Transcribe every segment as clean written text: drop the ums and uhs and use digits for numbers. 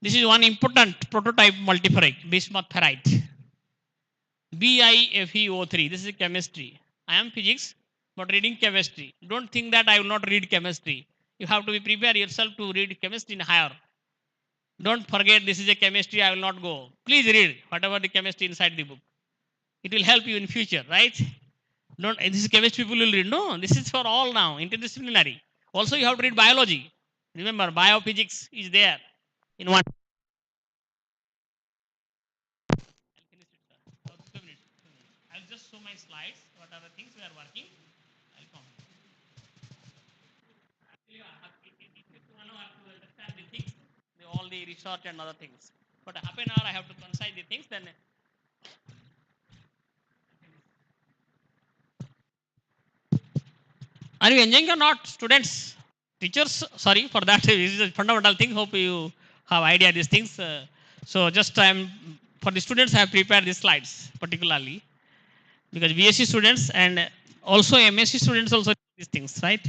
This is one important prototype multiferric, bismuth ferrite. BiFeO3. This is chemistry. I am physics, but reading chemistry. Don't think that I will not read chemistry. You have to be prepare yourself to read chemistry in higher. Don't forget this is a chemistry. I will not go. Please read whatever the chemistry inside the book. It will help you in future, right? Don't. This is chemistry people will read. No, this is for all now. Interdisciplinary. Also, you have to read biology. Remember, biophysics is there in one. I'll finish it, sir. 2 minutes. 2 minutes. I'll just show my slides. What are the things we are working? I'll come. Actually, it takes 1 hour to understand the things, all the research and other things. But half an hour I have to concise the things. Then are you enjoying or not, students? Teachers, sorry for that. This is a fundamental thing. Hope you have idea these things. So just I'm for the students I have prepared these slides particularly because BSc students and also MSc students also these things, right?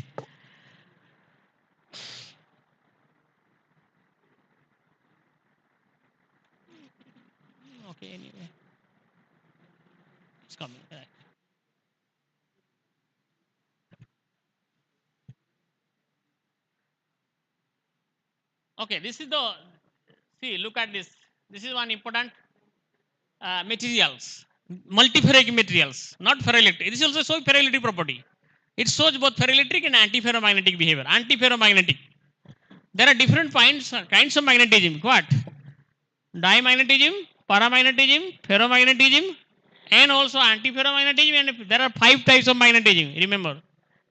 Okay, anyway, it's coming. Right. Okay, this is the see. Look at this. This is one important materials, multiferric materials, not ferroelectric. This is also shows ferroelectric property. It shows both ferroelectric and antiferromagnetic behavior. Antiferromagnetic. There are different kinds of magnetism. What? Dimagnetism, paramagnetism, ferromagnetism, and also antiferromagnetism. And there are 5 types of magnetism. Remember,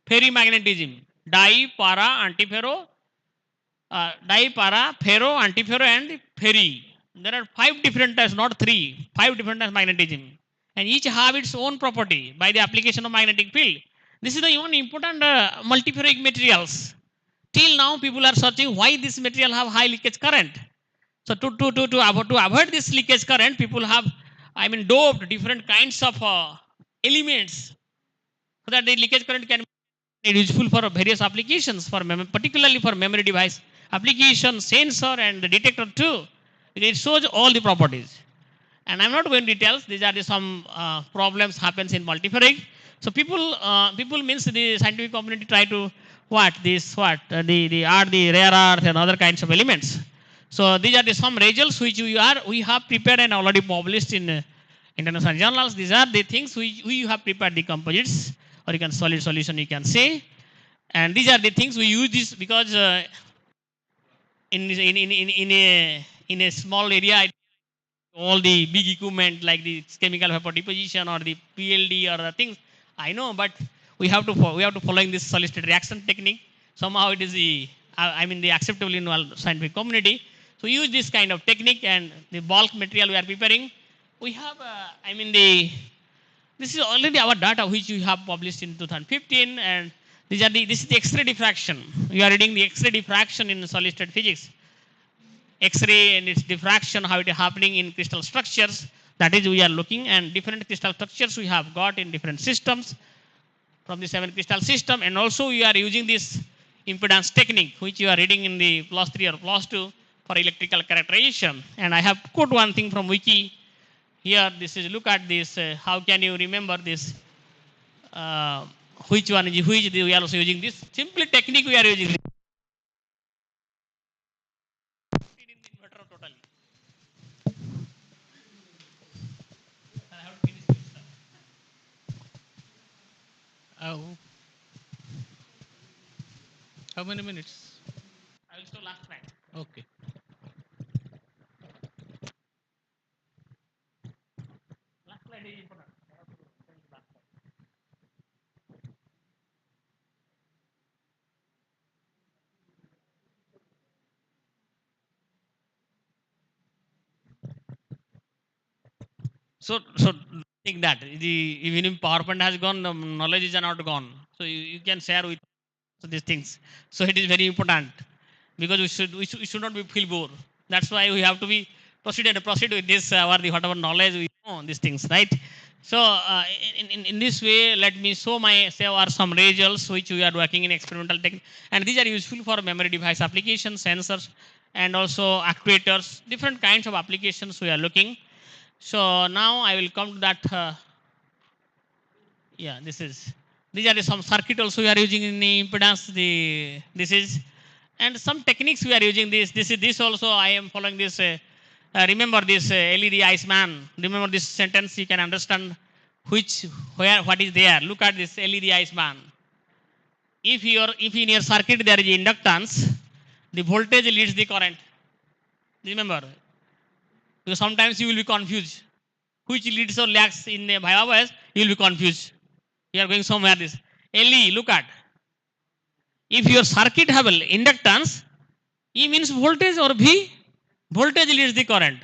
ferrimagnetism, di, para, antiferro, di, para, ferro, antiferro, and ferri. There are 5 different types, not 3. 5 different types of magnetism, and each have its own property by the application of magnetic field. This is the one important multiferric materials. Till now, people are searching why this material have high leakage current. So to avoid this leakage current, people have, doped different kinds of elements so that the leakage current can be useful for various applications, for particularly for memory device application, sensor, and the detector too. It shows all the properties. And I'm not going to details. These are some problems happens in multiferric. So people means the scientific community try to the are the rare earth and other kinds of elements. So these are some results which we have prepared and already published in international journals. These are the things we have prepared the composites, or you can solid solution you can say. And these are the things we use this because in a small area, all the big equipment like the chemical vapor deposition or the PLD or the things I know, but we have to following this solid state reaction technique. Somehow it is the acceptable in all scientific community. So use this kind of technique, and the bulk material we are preparing. We have this is already our data which we have published in 2015, and this is the X-ray diffraction. We are reading the X-ray diffraction in solid state physics. X-ray and its diffraction, how it is happening in crystal structures. That is we are looking, and different crystal structures we have got in different systems from the 7 crystal system, and also we are using this impedance technique which you are reading in the +3 or +2 for electrical characterization. And I have quote one thing from wiki here. This is, look at this. How can you remember this? Which one is which? We are also using this simply technique. We are using this. Totally. I have to finish this. Oh, how many minutes? I will show last slide. Okay. Last slide is important. I have to finish last slide. So think that even if PowerPoint has gone, the knowledge is not gone. So you can share with these things. So it is very important because we should not be feel bored. That's why we have to be proceed with this whatever knowledge we know these things, right? So in this way, let me show are some results which we are working in experimental technique, and these are useful for memory device applications, sensors, and also actuators, different kinds of applications we are looking. So now I will come to that. Yeah, this is, these are the some circuit also we are using in the impedance. This is, and some techniques we are using this. This also I am following this. Remember this LED Iceman. Remember this sentence. You can understand which, where, what is there. Look at this LED Iceman. If in your circuit there is inductance, the voltage leads the current. Remember, because sometimes you will be confused. Which leads or lags in the bias, you will be confused. You are going somewhere. This LE. Look at, if your circuit have inductance, E means voltage or V. Voltage leads the current.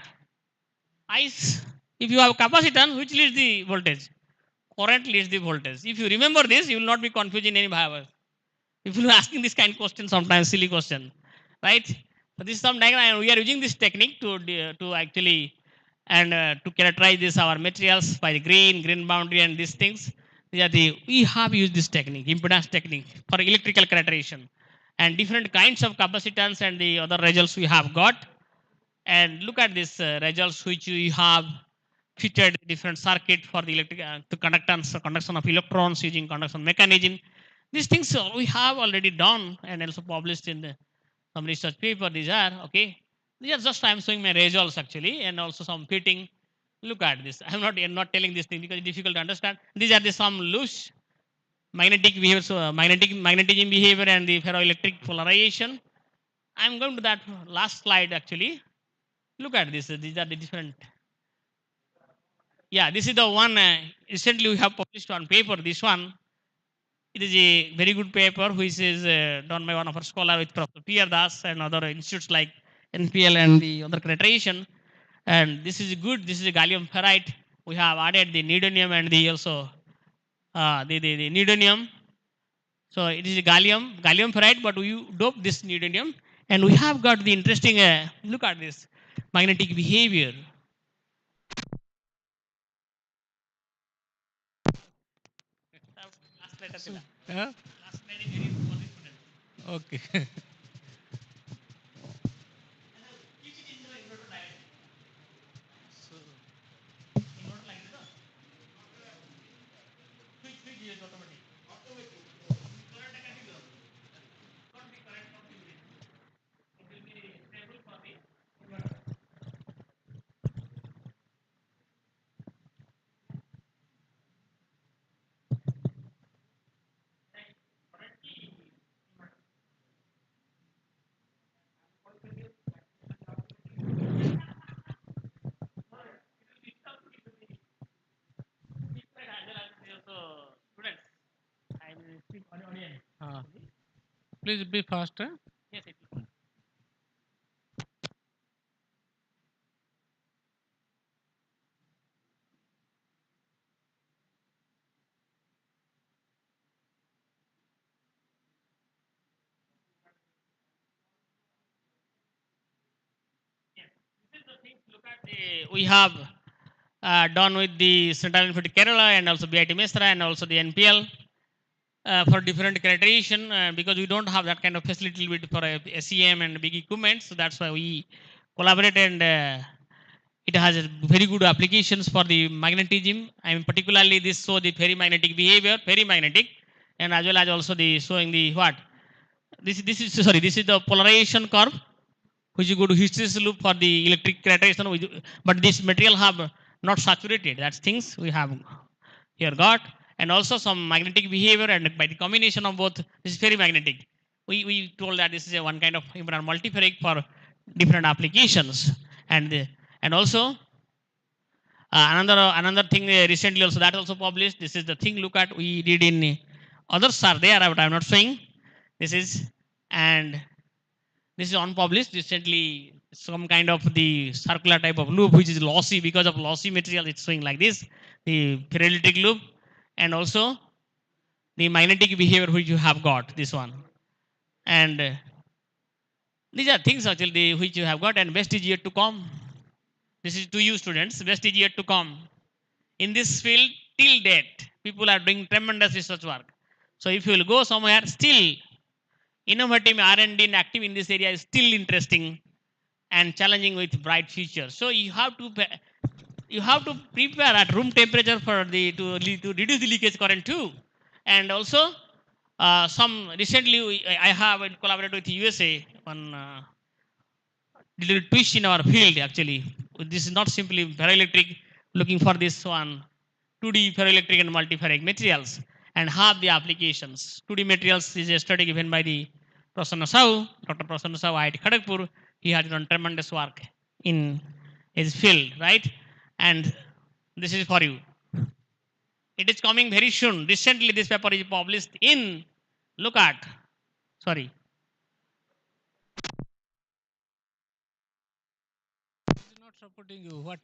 Ice. If you have capacitance, which leads the voltage? Current leads the voltage. If you remember this, you will not be confused in any bias. If you are asking this kind of question, sometimes silly question, right? So this is some diagram, and we are using this technique to actually and to characterize this our materials by the green boundary and these things. These are the, we have used this technique, impedance technique for electrical characterization, and different kinds of capacitance and the other results we have got. And look at this results which we have fitted different circuit for the electric to conduction of electrons using conduction mechanism. These things we have already done and also published in some research paper. These are okay. These are just I am showing my results actually, and also some fitting. Look at this. I'm not telling this thing because it's difficult to understand. These are the some loose magnetic behavior, so magnetism behavior and the ferroelectric polarization. I'm going to that last slide actually. Look at this. These are the different. Yeah, this is the one recently we have published on paper. This one, it is a very good paper which is done by one of our scholar with Professor P.R. Das and other institutes like NPL and the other accreditation. And this is good. This is a gallium ferrite. We have added the neodymium and the also the neodymium. So it is a gallium ferrite, but we dope this neodymium, and we have got the interesting. Look at this magnetic behavior. Yeah? Okay. Uh, please be faster. Yes, we have done with the Central University Kerala and also BIT Mesra and also the NPL for different characterization because we don't have that kind of facility with for SEM and big equipment. So that's why we collaborate, and it has a very good applications for the magnetism. I mean, particularly this show the ferrimagnetic behavior, ferrimagnetic, and as well as also the showing the what. This is sorry. This is the polarization curve which you go to hysteresis loop for the electric characterization. But this material have not saturated. That's things we have here got, and also some magnetic behavior, and by the combination of both, this is very magnetic. We told that this is a one kind of impedance multiferric for different applications, and and also another thing recently also that also published. This is the thing. Look at we did in others are there, but I'm not showing. This is, and this is unpublished recently. Some kind of the circular type of loop which is lossy because of lossy material. It's showing like this, the ferroelectric loop, and also the magnetic behavior which you have got this one. And these are things actually which you have got, and best is yet to come. This is to you students. Best is yet to come. In this field, till date, people are doing tremendous research work. So if you will go somewhere, still innovative R&D and active in this area is still interesting. and challenging with bright future. So you have to prepare at room temperature for the to reduce the leakage current too. And also some recently I have collaborated with USA on little twist in our field actually. This is not simply ferroelectric, looking for this one 2D ferroelectric and multiferric materials and have the applications. 2D materials is a study given by the Prasanna Sahu, Dr. Prasanna Sahu, IIT Kharagpur. He has done tremendous work in his field, right? And this is for you. It is coming very soon. Recently, this paper is published in, look at, sorry, Not supporting you. What?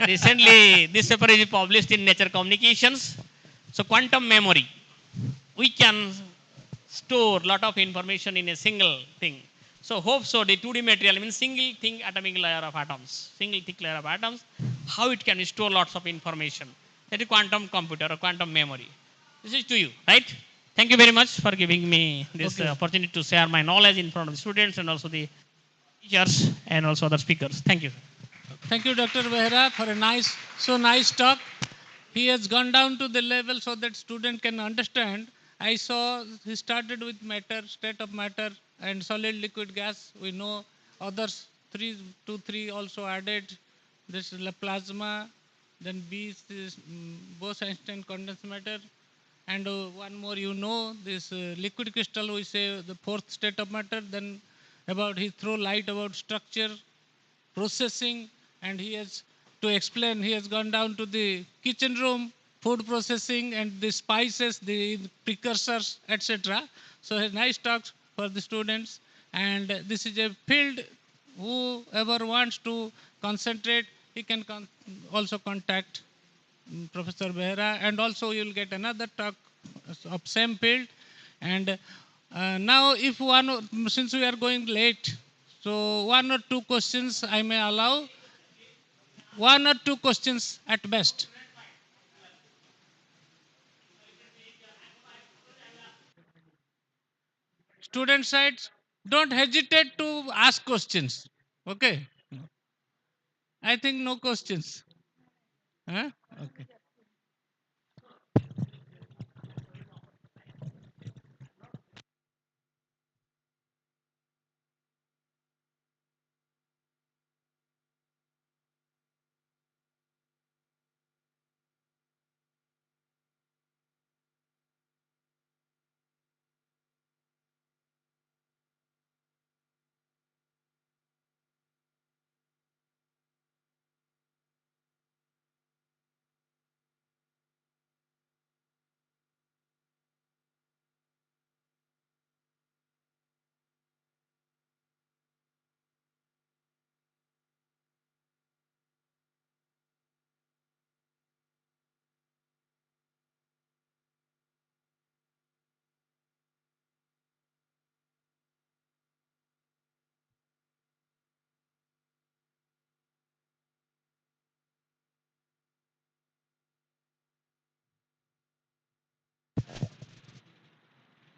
recently this paper is published in Nature Communications. So quantum memory, we can store lot of information in a single thing. So hope so the 2D material means single thing atomic layer of atoms, single thick layer of atoms, how it can store lots of information. That is quantum computer or quantum memory. This is to you, right? Thank you very much for giving me this Okay. opportunity to share my knowledge in front of the students and also the teachers and also other speakers. Thank you. Thank you, Dr. Behra, for a nice talk. He has gone down to the level so that student can understand. I saw he started with matter, state of matter, and solid, liquid, gas. We know others three, two, three also added. This is the plasma. Then B is this Bose-Einstein condensed matter. And one more, you know, this liquid crystal, we say the fourth state of matter. Then about he throw light about structure, processing, and he has to explain. He has gone down to the kitchen room, food processing, and the spices, the precursors, etc. So, a nice talks for the students. And this is a field. Whoever wants to concentrate, he can also contact Professor Behra, and also you will get another talk of same field. And now, if one, since we are going late, so one or two questions I may allow, one or two questions at best. Student sides, don't hesitate to ask questions. Okay, I think no questions. Huh? Okay.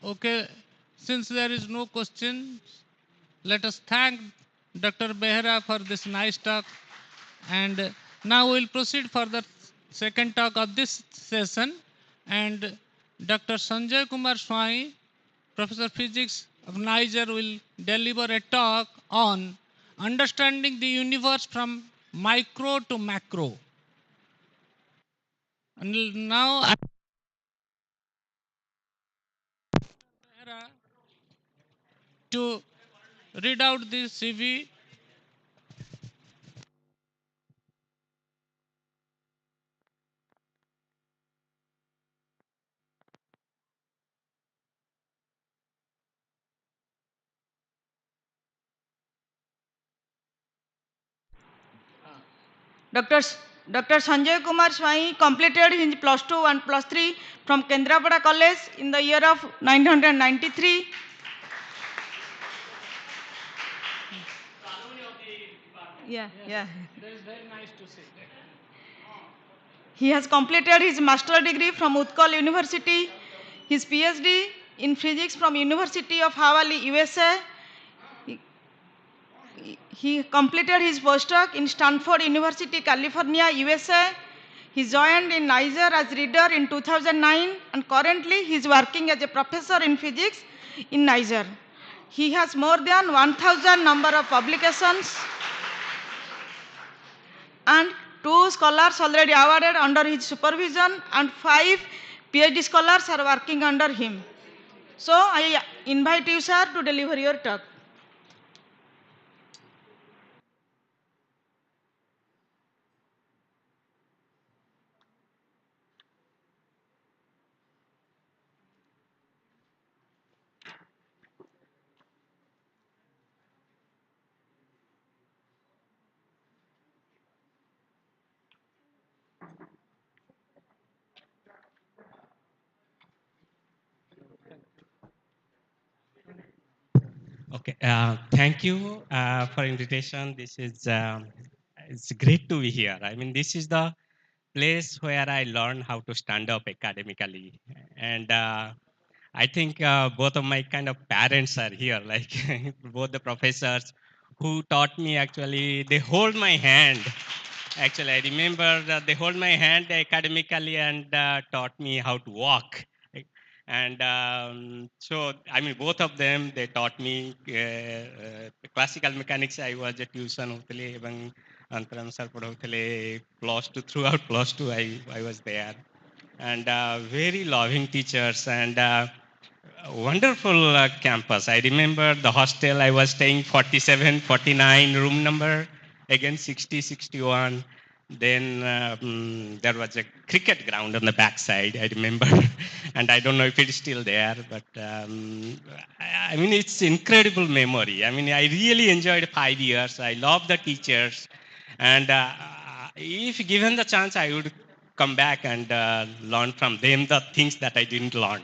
Okay, since there is no question, let us thank Dr. Behra for this nice talk. And now we'll proceed for the second talk of this session. And Dr. Sanjay Kumar Swami, Professor Physics of Niger, will deliver a talk on understanding the universe from micro to macro. And now I to read out the CV. Dr. Dr. Sanjay Kumar Swai completed his plus 2 and plus 3 from Kendrapada College in the year of 1993. Yeah. That is very nice to see. He has completed his master degree from Utkal University, his PhD in physics from University of Hawaii, USA. He completed his postdoc in Stanford University, California, USA. He joined in Niger as reader in 2009 and currently he is working as a professor in physics in Niger. He has more than 1,000 number of publications and 2 scholars already awarded under his supervision and 5 PhD scholars are working under him. So I invite you, sir, to deliver your talk. Okay, thank you for invitation. This is it's great to be here. I mean, this is the place where I learned how to stand up academically, and I think both of my kind of parents are here, like both the professors who taught me. Actually, they hold my hand. Actually, I remember that they hold my hand academically and taught me how to walk. And so, I mean, both of them, they taught me classical mechanics. I was a tuition hotele, ebang antaram sir padhautele plus two throughout plus two. I was there, and very loving teachers and wonderful campus. I remember the hostel I was staying 47, 49 room number, again 60, 61. Then there was a cricket ground on the backside, I remember. And I don't know if it's still there, but I mean, it's incredible memory. I mean, I really enjoyed 5 years. I love the teachers. And if given the chance, I would come back and learn from them the things that I didn't learn.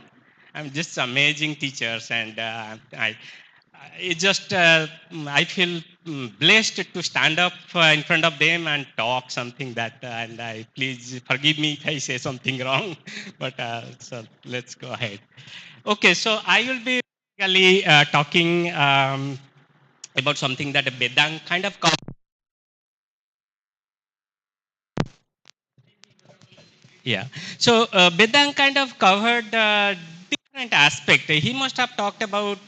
I'm just amazing teachers, and it just I feel blessed to stand up in front of them and talk something that, and I please forgive me if I say something wrong, but so let's go ahead. Okay, so I will be basically talking about something that Vedant kind of yeah. So Vedant kind of covered different aspect. He must have talked about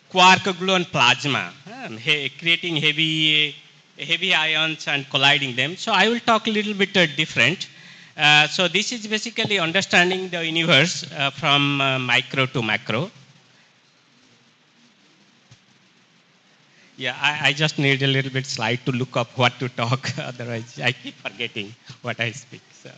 quark, gluon, plasma, creating heavy ions and colliding them. So I will talk a little bit different. So this is basically understanding the universe from micro to macro. Yeah, I just need a little bit slide to look up what to talk. Otherwise, I keep forgetting what I speak. So.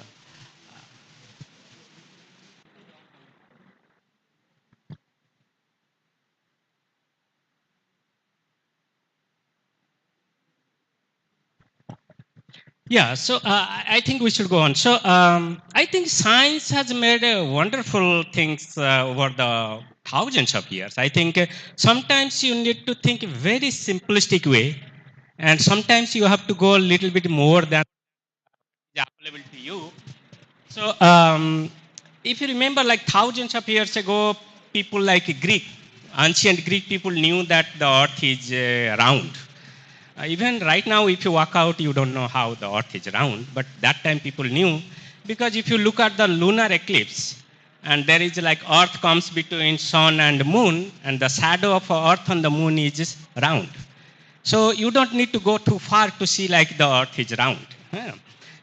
Yeah, so I think we should go on. So I think science has made wonderful things over the thousands of years. I think sometimes you need to think very simplistic way, and sometimes you have to go a little bit more than is available to you. So if you remember, like thousands of years ago, people like Greek, ancient Greek people knew that the Earth is round. Even right now, if you walk out, you don't know how the earth is round, but that time people knew, because if you look at the lunar eclipse, and there is like earth comes between sun and moon, and the shadow of earth on the moon is round. So you don't need to go too far to see like the earth is round. Yeah.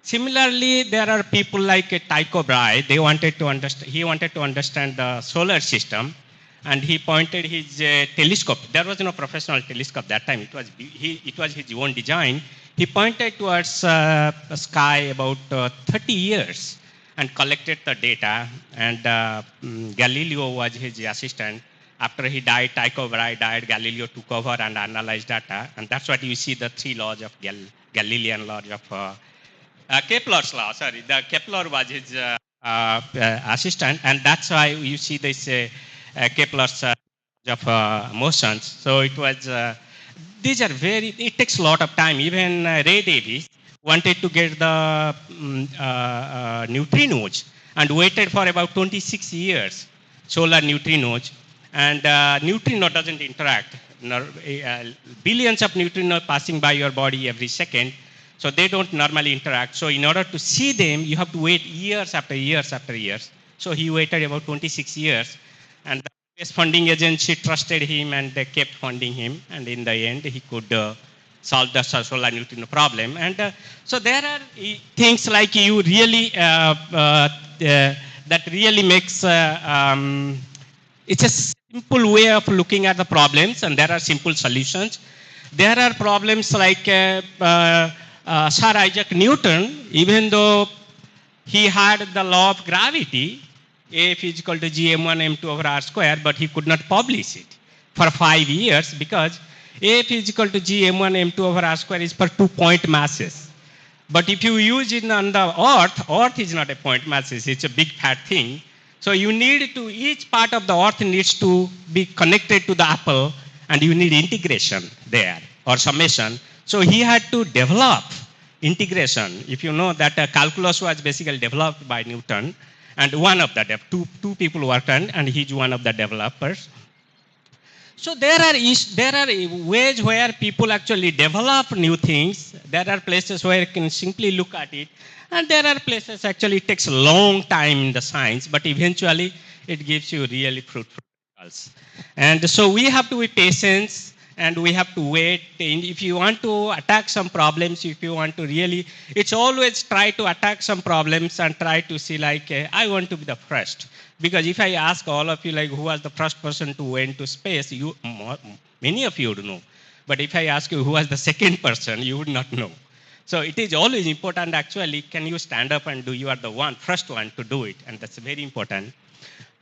Similarly, there are people like Tycho Brahe. He wanted to understand the solar system, and he pointed his telescope. There was no professional telescope that time. It was his own design. He pointed towards the sky about 30 years and collected the data. And Galileo was his assistant. After he died, Tycho Brahe died. Galileo took over and analyzed data, and that's what you see the three laws of Galilean laws of Kepler's law. Sorry, the Kepler was his assistant, and that's why you see this Kepler's of motions. So it was. These are very. It takes a lot of time. Even Ray Davies wanted to get the neutrinos and waited for about 26 years. Solar neutrinos, and neutrino doesn't interact. billions of neutrinos passing by your body every second. So they don't normally interact. So in order to see them, you have to wait years after years after years. So he waited about 26 years. And the US funding agency trusted him and they kept funding him. And in the end, he could solve the solar neutrino problem. And so there are things like you really, that really makes, it's a simple way of looking at the problems and there are simple solutions. There are problems like Sir Isaac Newton, even though he had the law of gravity, F is equal to gm1 m2 over r square, but he could not publish it for 5 years because F is equal to gm1 m2 over r square is for 2 point masses. But if you use it on the earth is not a point masses, it's a big fat thing. So you need to, each part of the earth needs to be connected to the apple and you need integration there or summation. So he had to develop integration. If you know that calculus was basically developed by Newton and one of the, two people worked on and he's one of the developers. So there are ways where people actually develop new things. There are places where you can simply look at it. And there are places actually it takes a long time in the science, but eventually it gives you really fruitful results. And so we have to be patient and we have to wait. And if you want to attack some problems, if you want to really, it's always try to attack some problems and try to see like, I want to be the first. Because if I ask all of you like who was the first person to went to space, many of you would know. But if I ask you who was the second person, you would not know. So it is always important actually, can you stand up and do, you are the first one to do it. And that's very important.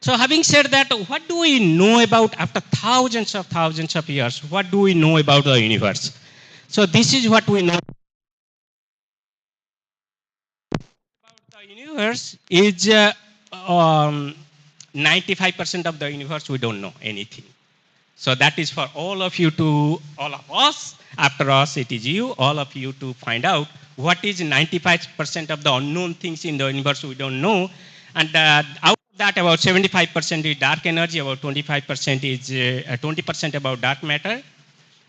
So having said that, what do we know about after thousands of years? What do we know about the universe? So this is what we know about the universe is 95% of the universe we don't know anything. So that is for all of you to, all of us, after us it is you, all of you to find out what is 95% of the unknown things in the universe we don't know. And out of that about 75% is dark energy, about 25% is 20% about dark matter.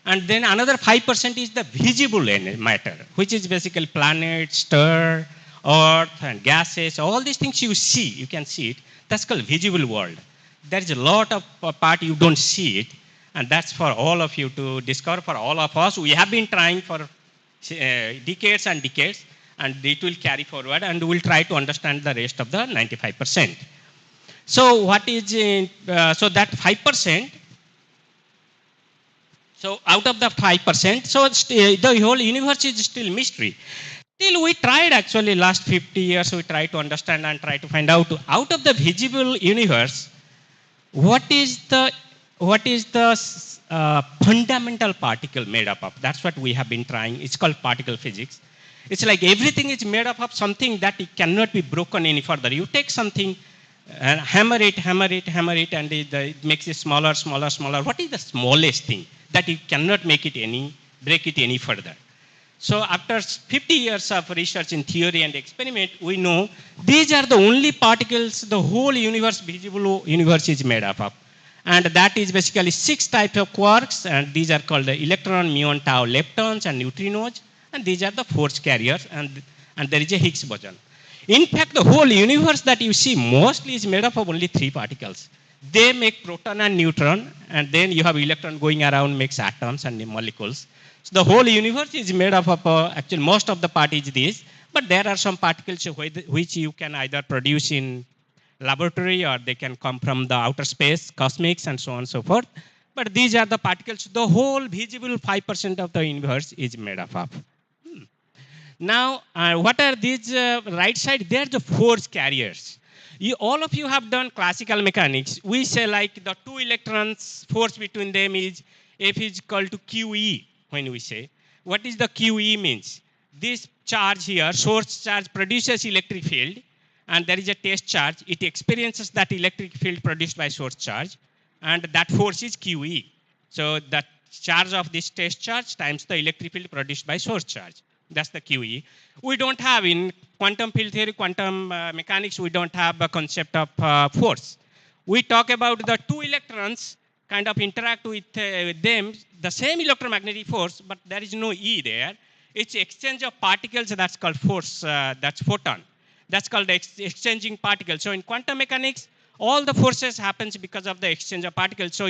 And then another 5% is the visible matter, which is basically planets, star, earth and gases, all these things you see, you can see it. That's called visible world. There is a lot of part you don't see it. And that's for all of you to discover, for all of us. We have been trying for decades and decades, and it will carry forward, and we'll try to understand the rest of the 95%. So what is, so that 5%, so out of the 5%, so the whole universe is still mystery. Still we tried actually last 50 years, we tried to understand and try to find out of the visible universe, what is the fundamental particle made up of? That's what we have been trying. It's called particle physics. It's like everything is made up of something that it cannot be broken any further. You take something and hammer it, and it makes it smaller. What is the smallest thing that you cannot break it any further? So after 50 years of research in theory and experiment, we know these are the only particles the whole universe, visible universe is made up of. And that is basically 6 types of quarks, and these are called the electron, muon, tau, leptons, and neutrinos, and these are the force carriers, and there is a Higgs boson. In fact, the whole universe that you see mostly is made up of only 3 particles. They make proton and neutron, and then you have electron going around, makes atoms and molecules. So the whole universe is made up of, actually most of the part is this, but there are some particles which you can either produce in laboratory or they can come from the outer space, cosmics and so on and so forth. But these are the particles, the whole visible 5% of the universe is made up of. Now, what are these right side? They are the force carriers. All of you have done classical mechanics. We say like the 2 electrons, force between them is F is equal to QE when we say. What is the QE means? This charge here, source charge produces electric field, and there is a test charge. It experiences that electric field produced by source charge, and that force is QE. So the charge of this test charge times the electric field produced by source charge. That's the QE. We don't have in quantum field theory, quantum mechanics, we don't have a concept of force. We talk about the 2 electrons kind of interact with them, the same electromagnetic force, but there is no E there. It's exchange of particles that's called force, that's photon. That's called exchanging particles. So in quantum mechanics, all the forces happens because of the exchange of particles. So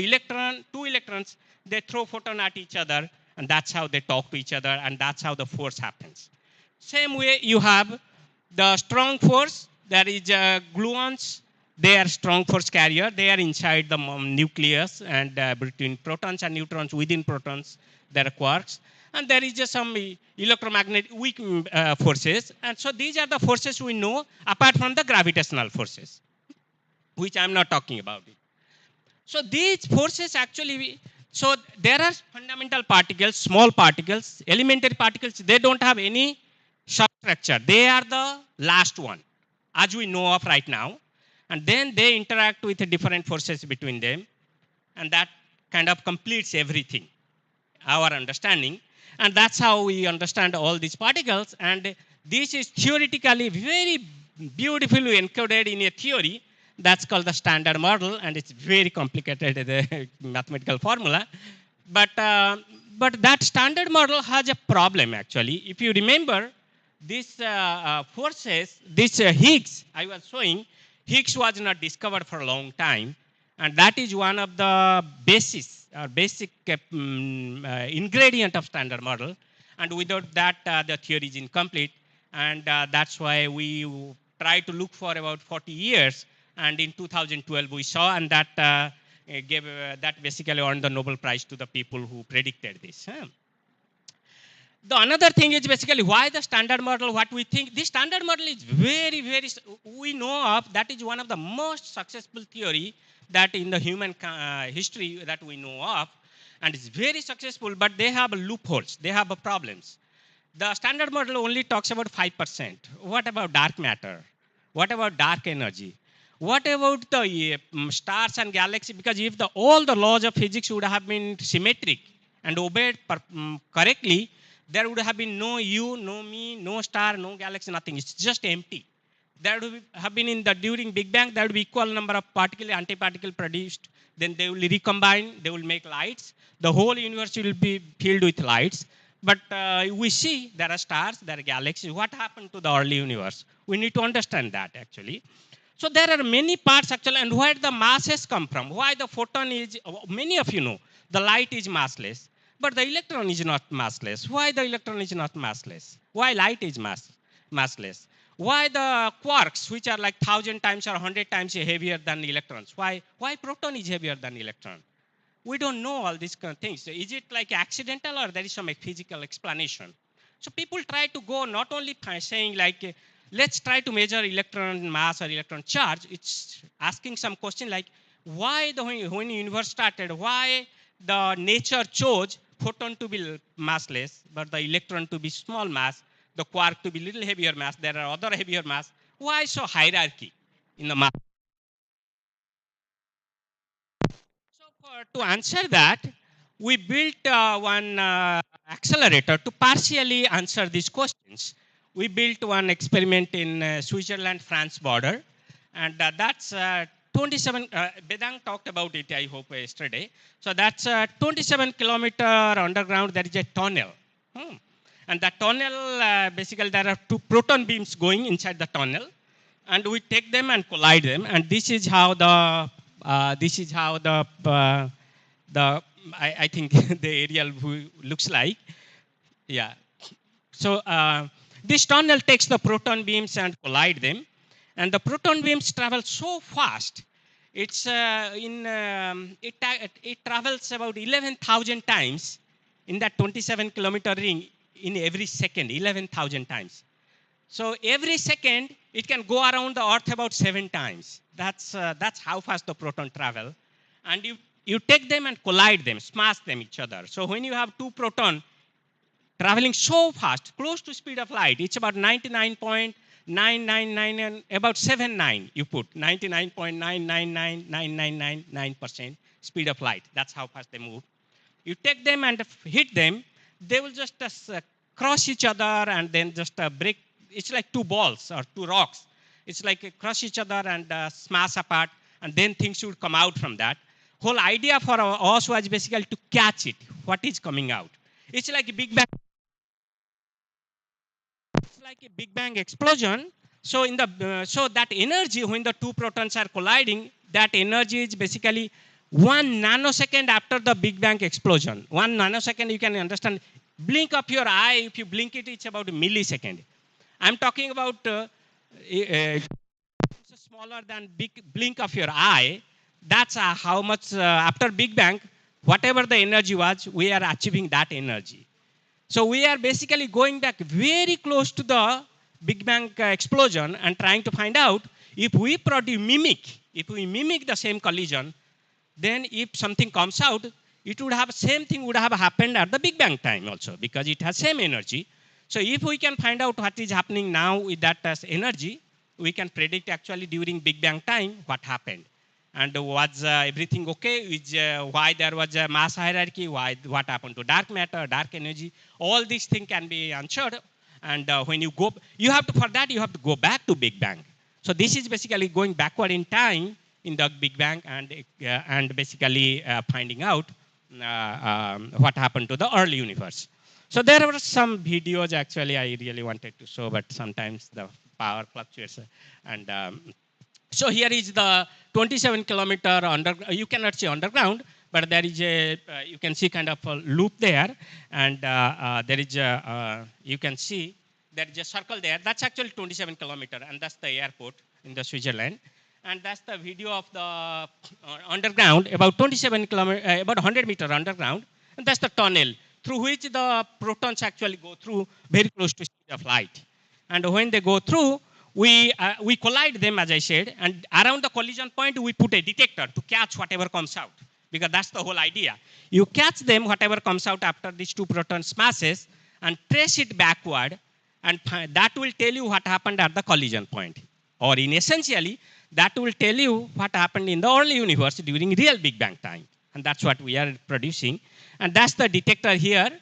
two electrons, they throw photon at each other, and that's how they talk to each other, and that's how the force happens. Same way you have the strong force, there is gluons, they are strong force carrier, they are inside the nucleus, and between protons and neutrons, within protons, there are quarks. And there is just some electromagnetic weak forces. And so these are the forces we know apart from the gravitational forces, which I'm not talking about. So these forces actually, so there are fundamental particles, small particles, elementary particles, they don't have any substructure. They are the last one, as we know of right now. And then they interact with the different forces between them. And that kind of completes everything, our understanding. And that's how we understand all these particles. And this is theoretically very beautifully encoded in a theory that's called the standard model, and it's very complicated the mathematical formula. But that standard model has a problem actually. If you remember, these forces, this Higgs I was showing, Higgs was not discovered for a long time, and that is one of the basis or basic ingredient of standard model. And without that, the theory is incomplete. And that's why we try to look for about 40 years. And in 2012, we saw, and that gave that basically earned the Nobel Prize to the people who predicted this. The another thing is basically why the standard model, what we think, this standard model is very, very, we know of, that is one of the most successful theory that in the human history that we know of, and it's very successful, but they have loopholes, they have problems. The standard model only talks about 5%. What about dark matter? What about dark energy? What about the stars and galaxies? Because if all the laws of physics would have been symmetric and obeyed correctly, there would have been no you, no me, no star, no galaxy, nothing. It's just empty. There would have been during Big Bang, there would be equal number of particle, antiparticle produced. Then they will recombine, they will make lights. The whole universe will be filled with lights. But we see there are stars, there are galaxies. What happened to the early universe? We need to understand that actually. So there are many parts actually, and where the masses come from, why the photon is, many of you know, the light is massless, but the electron is not massless. Why the electron is not massless? Why light is massless? Why the quarks, which are like 1,000 times or 100 times heavier than electrons? Why proton is heavier than electron? We don't know all these kind of things. So is it like accidental or there is some physical explanation? So people try to go not only saying like, let's try to measure electron mass or electron charge. It's asking some question like, why when the universe started, why the nature chose photon to be massless, but the electron to be small mass, the quark to be little heavier mass, there are other heavier mass. Why so hierarchy in the mass? So to answer that, we built one accelerator to partially answer these questions. We built one experiment in Switzerland-France border, and that's 27, Bedang talked about it, I hope, yesterday. So that's 27-kilometer underground, there is a tunnel. And the tunnel, basically there are two proton beams going inside the tunnel, and we take them and collide them, and this is how the I think the aerial looks like. Yeah. So this tunnel takes the proton beams and collide them, and the proton beams travel so fast. It's it travels about 11,000 times in that 27-kilometer ring in every second, 11,000 times. So every second, it can go around the Earth about 7 times. That's how fast the proton travel. And you take them and collide them, smash them each other. So when you have two proton traveling so fast, close to speed of light, it's about 99.999 and about 79 you put, 99.999999% speed of light. That's how fast they move. You take them and hit them, they will just cross each other and then just break. It's like two balls or two rocks. It's like crush each other and smash apart, and then things would come out from that. whole idea for us was basically to catch it, what is coming out. It's like a Big Bang. It's like a Big Bang explosion. So in the so that energy when the two protons are colliding, that energy is basically 1 nanosecond after the Big Bang explosion. 1 nanosecond, you can understand. Blink of your eye, if you blink it, it's about a millisecond. I'm talking about smaller than big blink of your eye. That's how much after Big Bang, whatever the energy was, we are achieving that energy. So we are basically going back very close to the Big Bang explosion and trying to find out if we if we mimic the same collision, then if something comes out, it would have same thing would have happened at the Big Bang time also because it has same energy. So if we can find out what is happening now with that energy, we can predict actually during Big Bang time what happened. And was everything okay? Why there was a mass hierarchy? Why what happened to dark matter, dark energy? All these things can be answered. And when you go, you have to for that you have to go back to Big Bang. So this is basically going backward in time in the Big Bang and basically finding out what happened to the early universe. So there were some videos actually I really wanted to show, but sometimes the power fluctuates and. So here is the 27-kilometer you cannot see underground, but there is a, you can see kind of a loop there. And there is a, you can see there is a circle there. That's actually 27-kilometer, and that's the airport in the Switzerland. And that's the video of the underground, about 27 kilometer, about 100 meter underground. And that's the tunnel through which the protons actually go through very close to speed of light. And when they go through, we collide them, as I said, and around the collision point, we put a detector to catch whatever comes out, because that's the whole idea. You catch them, whatever comes out after these two proton smashes, and trace it backward, and that will tell you what happened at the collision point. Or in essentially, that will tell you what happened in the early universe during real Big Bang time. And that's what we are producing. And that's the detector here.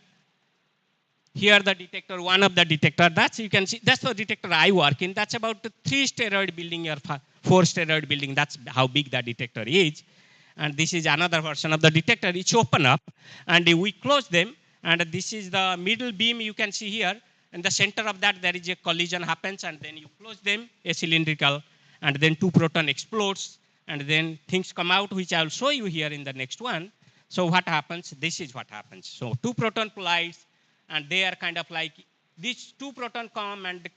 Here the detector, one of the detector, that's you can see, that's the detector I work in. That's about 3 steroid building or 4 steroid building. That's how big that detector is. And this is another version of the detector. It's open up and we close them. And this is the middle beam you can see here. In the center of that, there is a collision happens and then you close them, a cylindrical, and then 2 proton explodes. And then things come out, which I'll show you here in the next one. So what happens? This is what happens. So 2 proton collides. And they are kind of like, these 2 proton come and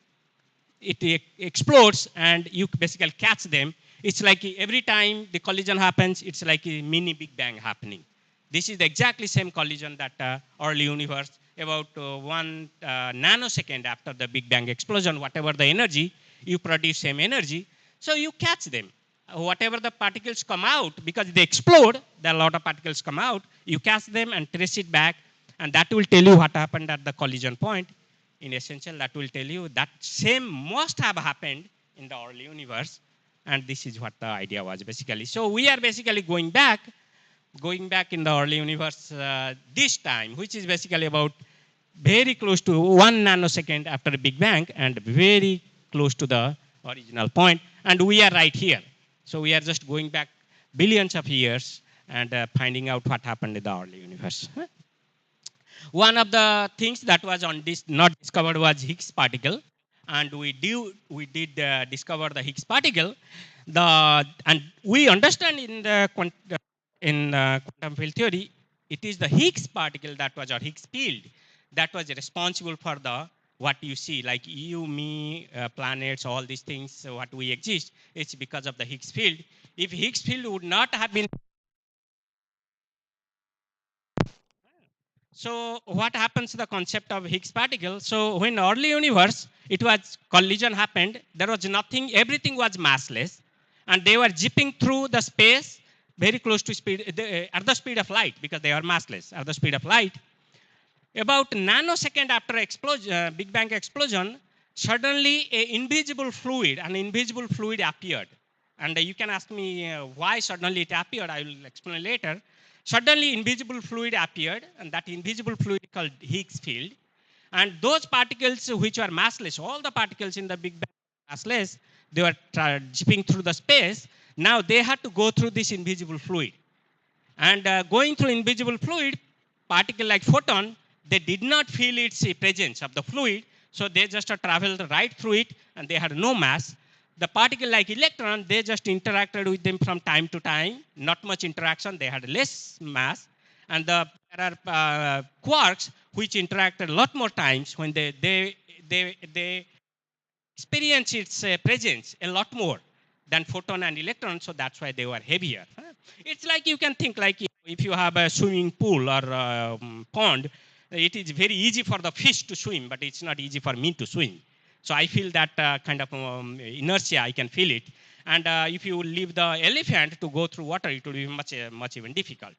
it explodes and you basically catch them. It's like every time the collision happens, it's like a mini Big Bang happening. This is the exactly same collision that early universe, about 1 nanosecond after the Big Bang explosion, whatever the energy, you produce same energy. So you catch them. Whatever the particles come out, because they explode, there are a lot of particles come out, you catch them and trace it back. And that will tell you what happened at the collision point. In essential, that will tell you that same must have happened in the early universe. And this is what the idea was basically. So we are basically going back in the early universe this time, which is basically about very close to 1 nanosecond after the Big Bang and very close to the original point. And we are right here. So we are just going back billions of years and finding out what happened in the early universe. One of the things that was on this not discovered was Higgs particle, and we did discover the Higgs particle. And we understand in the quantum field theory, it is the Higgs particle that was, or Higgs field, that was responsible for the what you see, like you, me, planets, all these things, what we exist. It's because of the Higgs field. If Higgs field would not have been, so what happens to the concept of Higgs particle? So when early universe, it was collision happened, there was nothing, everything was massless, and they were zipping through the space very close to speed, at the speed of light, because they are massless, at the speed of light. About nanosecond after explosion, Big Bang explosion, suddenly an invisible fluid appeared. And you can ask me why suddenly it appeared, I will explain later. Suddenly invisible fluid appeared, and that invisible fluid is called Higgs field. And those particles which are massless, all the particles in the Big Bang were massless, they were zipping through the space. Now they had to go through this invisible fluid. And going through invisible fluid, particle like photon, they did not feel its presence of the fluid, so they just traveled right through it and they had no mass. The particle like electron, they just interacted with them from time to time, not much interaction, they had less mass. And there are quarks which interacted a lot more times when they experience its presence a lot more than photon and electron, so that's why they were heavier. It's like you can think like if you have a swimming pool or pond, it is very easy for the fish to swim, but it's not easy for me to swim. So I feel that kind of inertia, I can feel it. And if you leave the elephant to go through water, it will be much even difficult.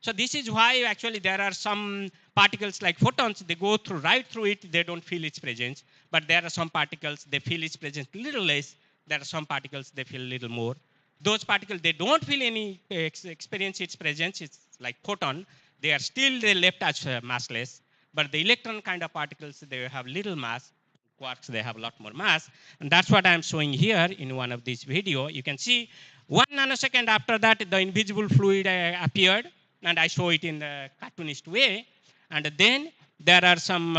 So this is why actually there are some particles like photons, they go through right through it, they don't feel its presence. But there are some particles, they feel its presence a little less. There are some particles, they feel a little more. Those particles, they don't feel any experience its presence. It's like photon. They are still they left as massless. But the electron kind of particles, they have little mass. Quarks, they have a lot more mass. And that's what I'm showing here in one of these video. You can see 1 nanosecond after that, the invisible fluid appeared. And I show it in the cartoonist way. And then there are some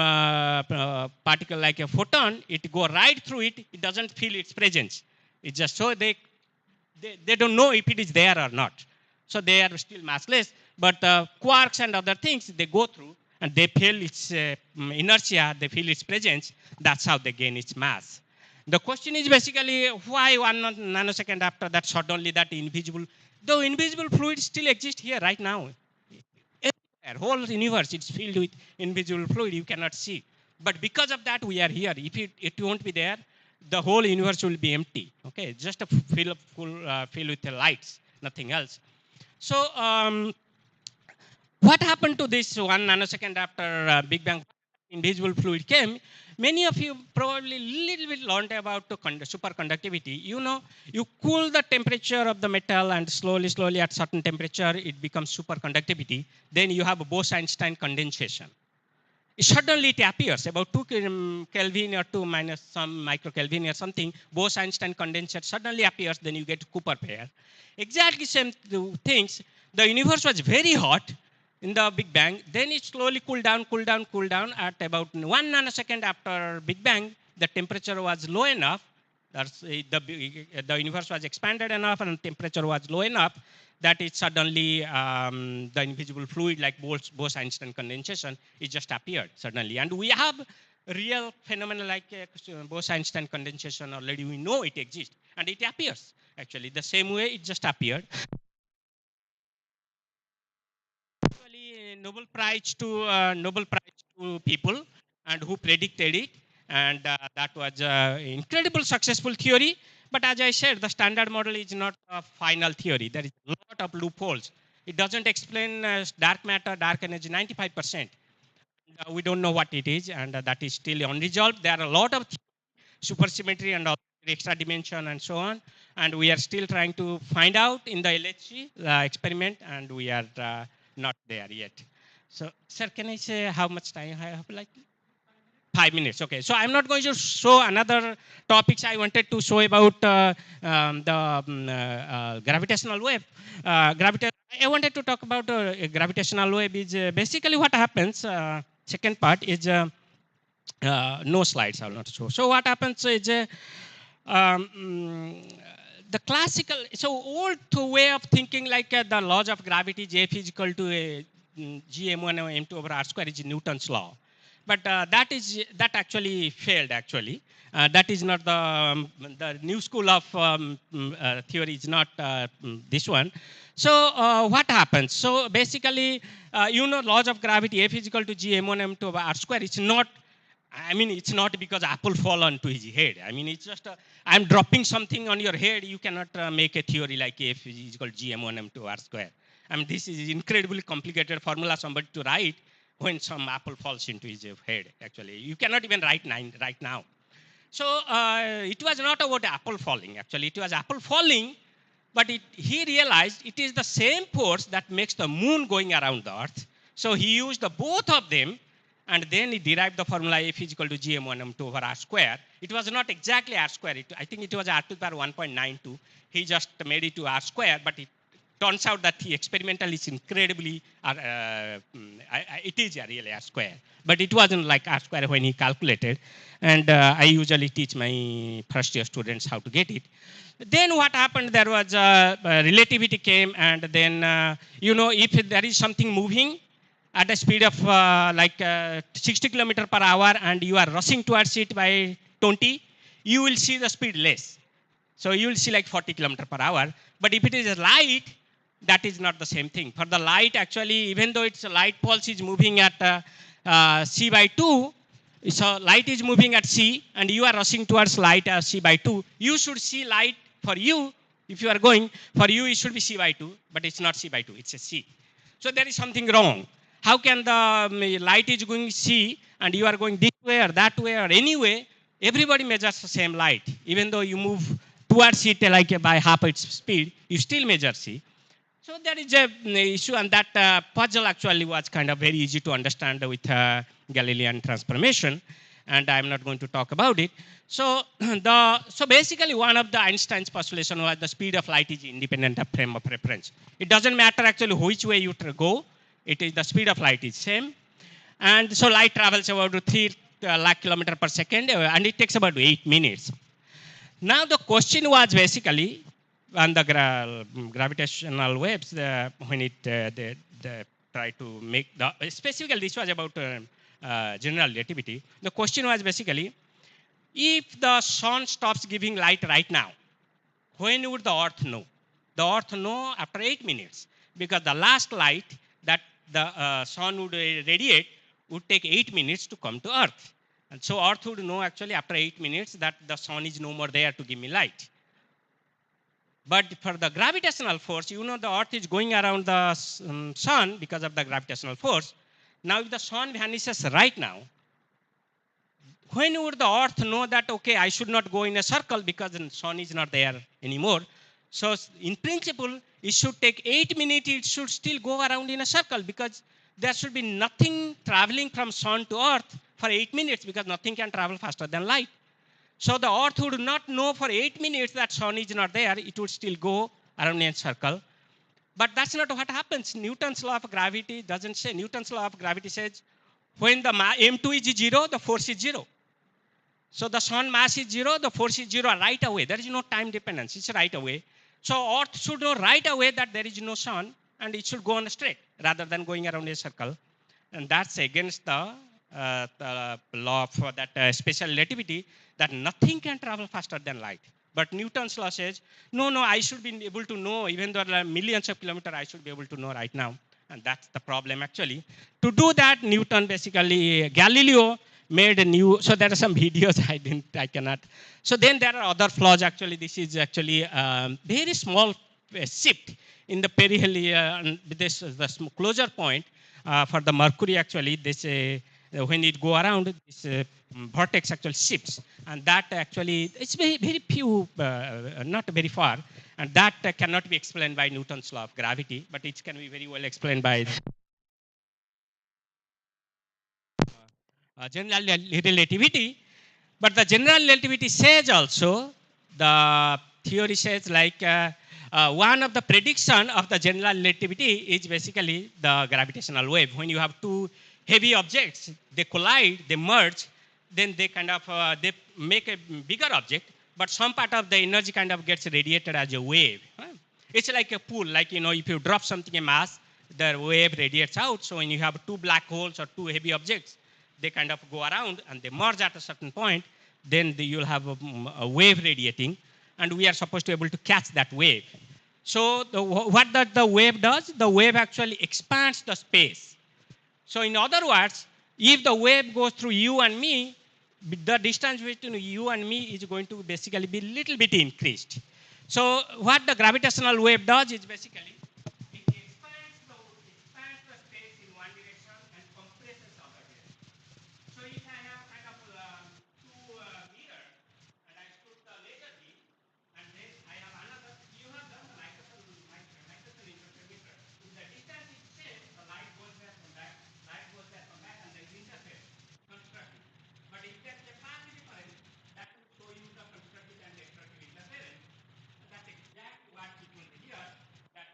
particle like a photon, it go right through it, it doesn't feel its presence. It's just so they don't know if it is there or not. So they are still massless, but quarks and other things, they go through and they feel its inertia, they feel its presence, that's how they gain its mass. The question is basically why 1 nanosecond after that suddenly that invisible, though invisible fluid still exists here right now. Whole universe is filled with invisible fluid you cannot see. But because of that, we are here. If it won't be there, the whole universe will be empty. Okay, just a fill with the lights, nothing else. So what happened to this 1 nanosecond after Big Bang? Invisible fluid came. Many of you probably little bit learned about superconductivity. You know, you cool the temperature of the metal and slowly at certain temperature, it becomes superconductivity. Then you have Bose-Einstein condensation. Suddenly it appears about 2 Kelvin or 2 minus some microkelvin or something, Bose-Einstein condensation suddenly appears, then you get Cooper pair. Exactly same things. The universe was very hot in the Big Bang, then it slowly cooled down at about 1 nanosecond after Big Bang, the temperature was low enough, the universe was expanded enough and temperature was low enough that it suddenly, the invisible fluid like Bose-Einstein condensation, it just appeared suddenly. And we have real phenomena like Bose-Einstein condensation already, we know it exists and it appears actually the same way it just appeared. Actually, Nobel Prize to people and who predicted it, and that was incredible successful theory. But as I said, the standard model is not a final theory. There is a lot of loopholes. It doesn't explain dark matter, dark energy 95%. We don't know what it is, and that is still unresolved. There are a lot of supersymmetry and extra dimension and so on. And we are still trying to find out in the LHC experiment, and we are not there yet. So, sir, can I say how much time I have? Like 5 minutes. Okay. So I'm not going to show another topics I wanted to show about the gravitational wave. I wanted to talk about gravitational wave is basically what happens. Second part is no slides, I will not show. So what happens is the classical, so old way of thinking like the laws of gravity, F is equal to gm1 m2 over r square is Newton's law. But that actually failed actually. That is not the new school of theory is not this one. So what happens? So basically, you know, laws of gravity, F is equal to gm1 m2 over r square. It's not, I mean, it's not because apple fall onto his head. I mean, it's just, I'm dropping something on your head. You cannot make a theory like F is equal to gm1 m2 r square. I mean, this is incredibly complicated formula somebody to write when some apple falls into his head, actually. You cannot even write right now. So it was not about apple falling, actually. It was apple falling, but he realized it is the same force that makes the moon going around the earth. So he used both of them, and then he derived the formula F is equal to gm1 m2 over r square. It was not exactly r square. I think it was r to the power 1.92. He just made it to r square, but turns out that the experimental is incredibly, it is really R square. But it wasn't like R square when he calculated. And I usually teach my first year students how to get it. Then what happened, there was relativity came, and then, if there is something moving at a speed of 60 kilometer per hour and you are rushing towards it by 20, you will see the speed less. So you will see like 40 kilometer per hour. But if it is a light, that is not the same thing. For the light, actually, even though it's a light pulse is moving at c by 2, so light is moving at c, and you are rushing towards light as c by 2. You should see light for you. If you are going, for you, it should be c by 2, but it's not c by 2, it's a c. So there is something wrong. How can the light is going c and you are going this way or that way or any way? Everybody measures the same light. Even though you move towards it like by half its speed, you still measure c. So there is a issue, and that puzzle actually was kind of very easy to understand with Galilean transformation, and I'm not going to talk about it. So so basically one of the Einstein's postulation was the speed of light is independent of frame of reference. It doesn't matter actually which way you go, it is the speed of light is same. And so light travels about 3 lakh kilometer per second, and it takes about 8 minutes. Now the question was basically on the gravitational waves, when they try to make the, specifically this was about general relativity. The question was basically, if the sun stops giving light right now, when would the earth know? The earth know after 8 minutes, because the last light that the sun would radiate would take 8 minutes to come to earth. And so earth would know actually after 8 minutes that the sun is no more there to give me light. But for the gravitational force, the earth is going around the sun because of the gravitational force. Now if the sun vanishes right now, when would the earth know that, okay, I should not go in a circle because the sun is not there anymore? So in principle, it should take 8 minutes, it should still go around in a circle, because there should be nothing traveling from sun to earth for 8 minutes, because nothing can travel faster than light. So the earth would not know for 8 minutes that sun is not there, it would still go around in a circle. But that's not what happens. Newton's law of gravity doesn't say. Newton's law of gravity says when the m2 is 0, the force is 0. So the sun mass is 0, the force is 0 right away. There is no time dependence, it's right away. So earth should know right away that there is no sun, and it should go on straight rather than going around a circle. And that's against the law of that special relativity, that nothing can travel faster than light. But Newton's law says, no, I should be able to know, even though there are millions of kilometers, I should be able to know right now. And that's the problem actually. To do that, Newton basically, Galileo made a new, so there are some videos I cannot. So then there are other flaws actually. This is actually very small shift in the perihelion, this is the closure point for the mercury actually. This when it go around, this vortex actually shifts, and that actually, it's very, very few, not very far, and that cannot be explained by Newton's law of gravity, but it can be very well explained by general relativity. But the general relativity says also, the theory says like one of the prediction of the general relativity is basically the gravitational wave. When you have two heavy objects, they collide, they merge, then they kind of they make a bigger object, but some part of the energy kind of gets radiated as a wave. It's like a pool, like if you drop something a mass, the wave radiates out. So when you have two black holes or two heavy objects, they kind of go around and they merge at a certain point, then you'll have a wave radiating, and we are supposed to be able to catch that wave. So what the wave does, the wave actually expands the space. So in other words, if the wave goes through you and me, the distance between you and me is going to basically be a little bit increased. So what the gravitational wave does is basically, it expands the space in one direction and compresses the other direction. So if I have kind of two mirrors, and I put the laser beam, and then I have another, you have done the microphone interferometer. If the distance is same, the light goes there from back, and there is interference, constructive. But if there is a path difference, that will show you the constructive and destructive interference. And that's exactly what it will be here. That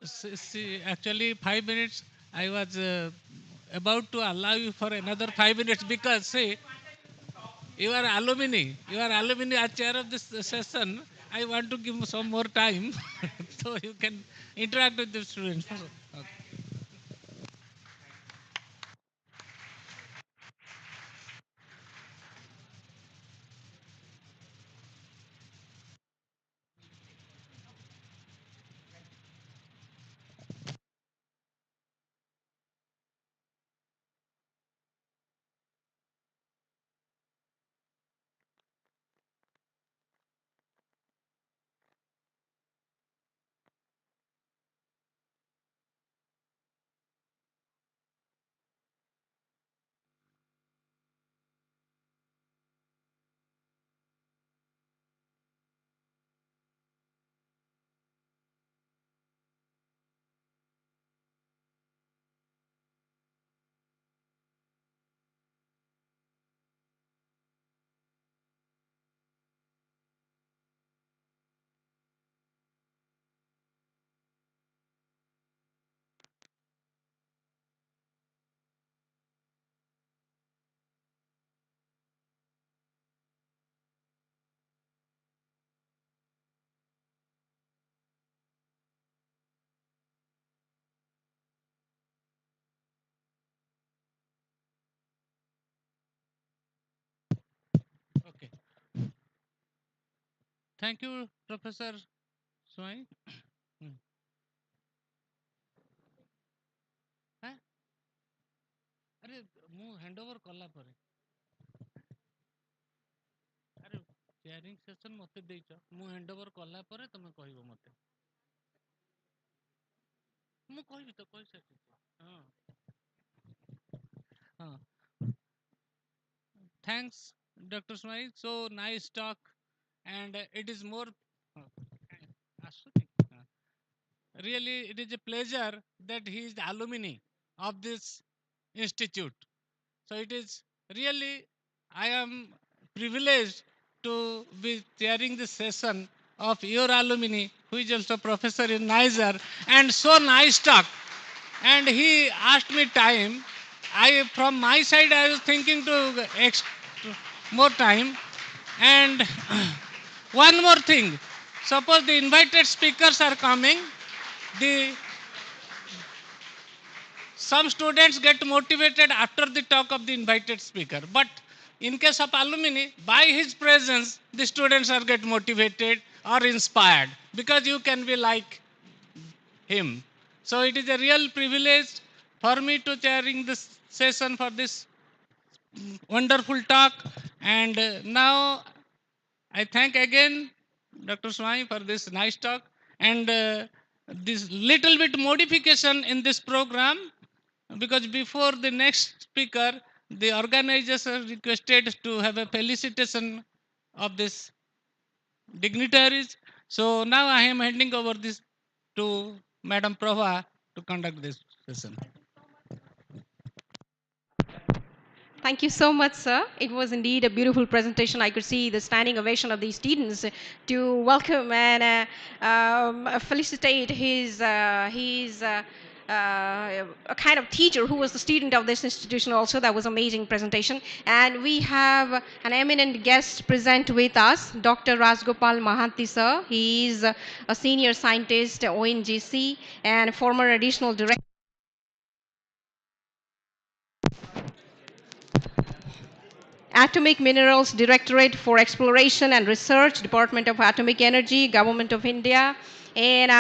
See, actually, 5 minutes. I was about to allow you for another 5 minutes because see, you are alumni as chair of this session. I want to give some more time so you can interact with the students. Okay. Okay. Thank you, Professor Swai. Hmm. हाँ? अरे ମୁଁ hand over କଲା ପରେ ଆରେ ଚେୟାରିଂ session ମତେ ଦେଇଛ ମୁଁ hand over କଲା ପରେ ତମେ କହିବ ମତେ ମୁଁ କହିବି ତ କହିସାରିଛି ହଁ ହଁ thanks Dr. Swai, so nice talk and it is more really it is a pleasure that he is the alumni of this institute. So it is really, I am privileged to be chairing this session of your alumni, who is also professor in Niger, and so nice talk. And he asked me time. From my side, I was thinking to more time. And one more thing, suppose the invited speakers are coming, the some students get motivated after the talk of the invited speaker. But in case of alumni, by his presence, the students are get motivated or inspired because you can be like him. So it is a real privilege for me to chairing this session for this wonderful talk. And now I thank again Dr. Swami for this nice talk and this little bit modification in this program because before the next speaker, the organizers are requested to have a felicitation of this dignitaries. So now I am handing over this to Madam Prabha to conduct this session. Thank you so much, sir. It was indeed a beautiful presentation. I could see the standing ovation of the students to welcome and felicitate a kind of teacher who was the student of this institution also. That was amazing presentation. And we have an eminent guest present with us, Dr. Rajgopal Mahanti, sir. He is a senior scientist at ONGC and former additional director. Atomic Minerals Directorate for Exploration and Research, Department of Atomic Energy, Government of India. And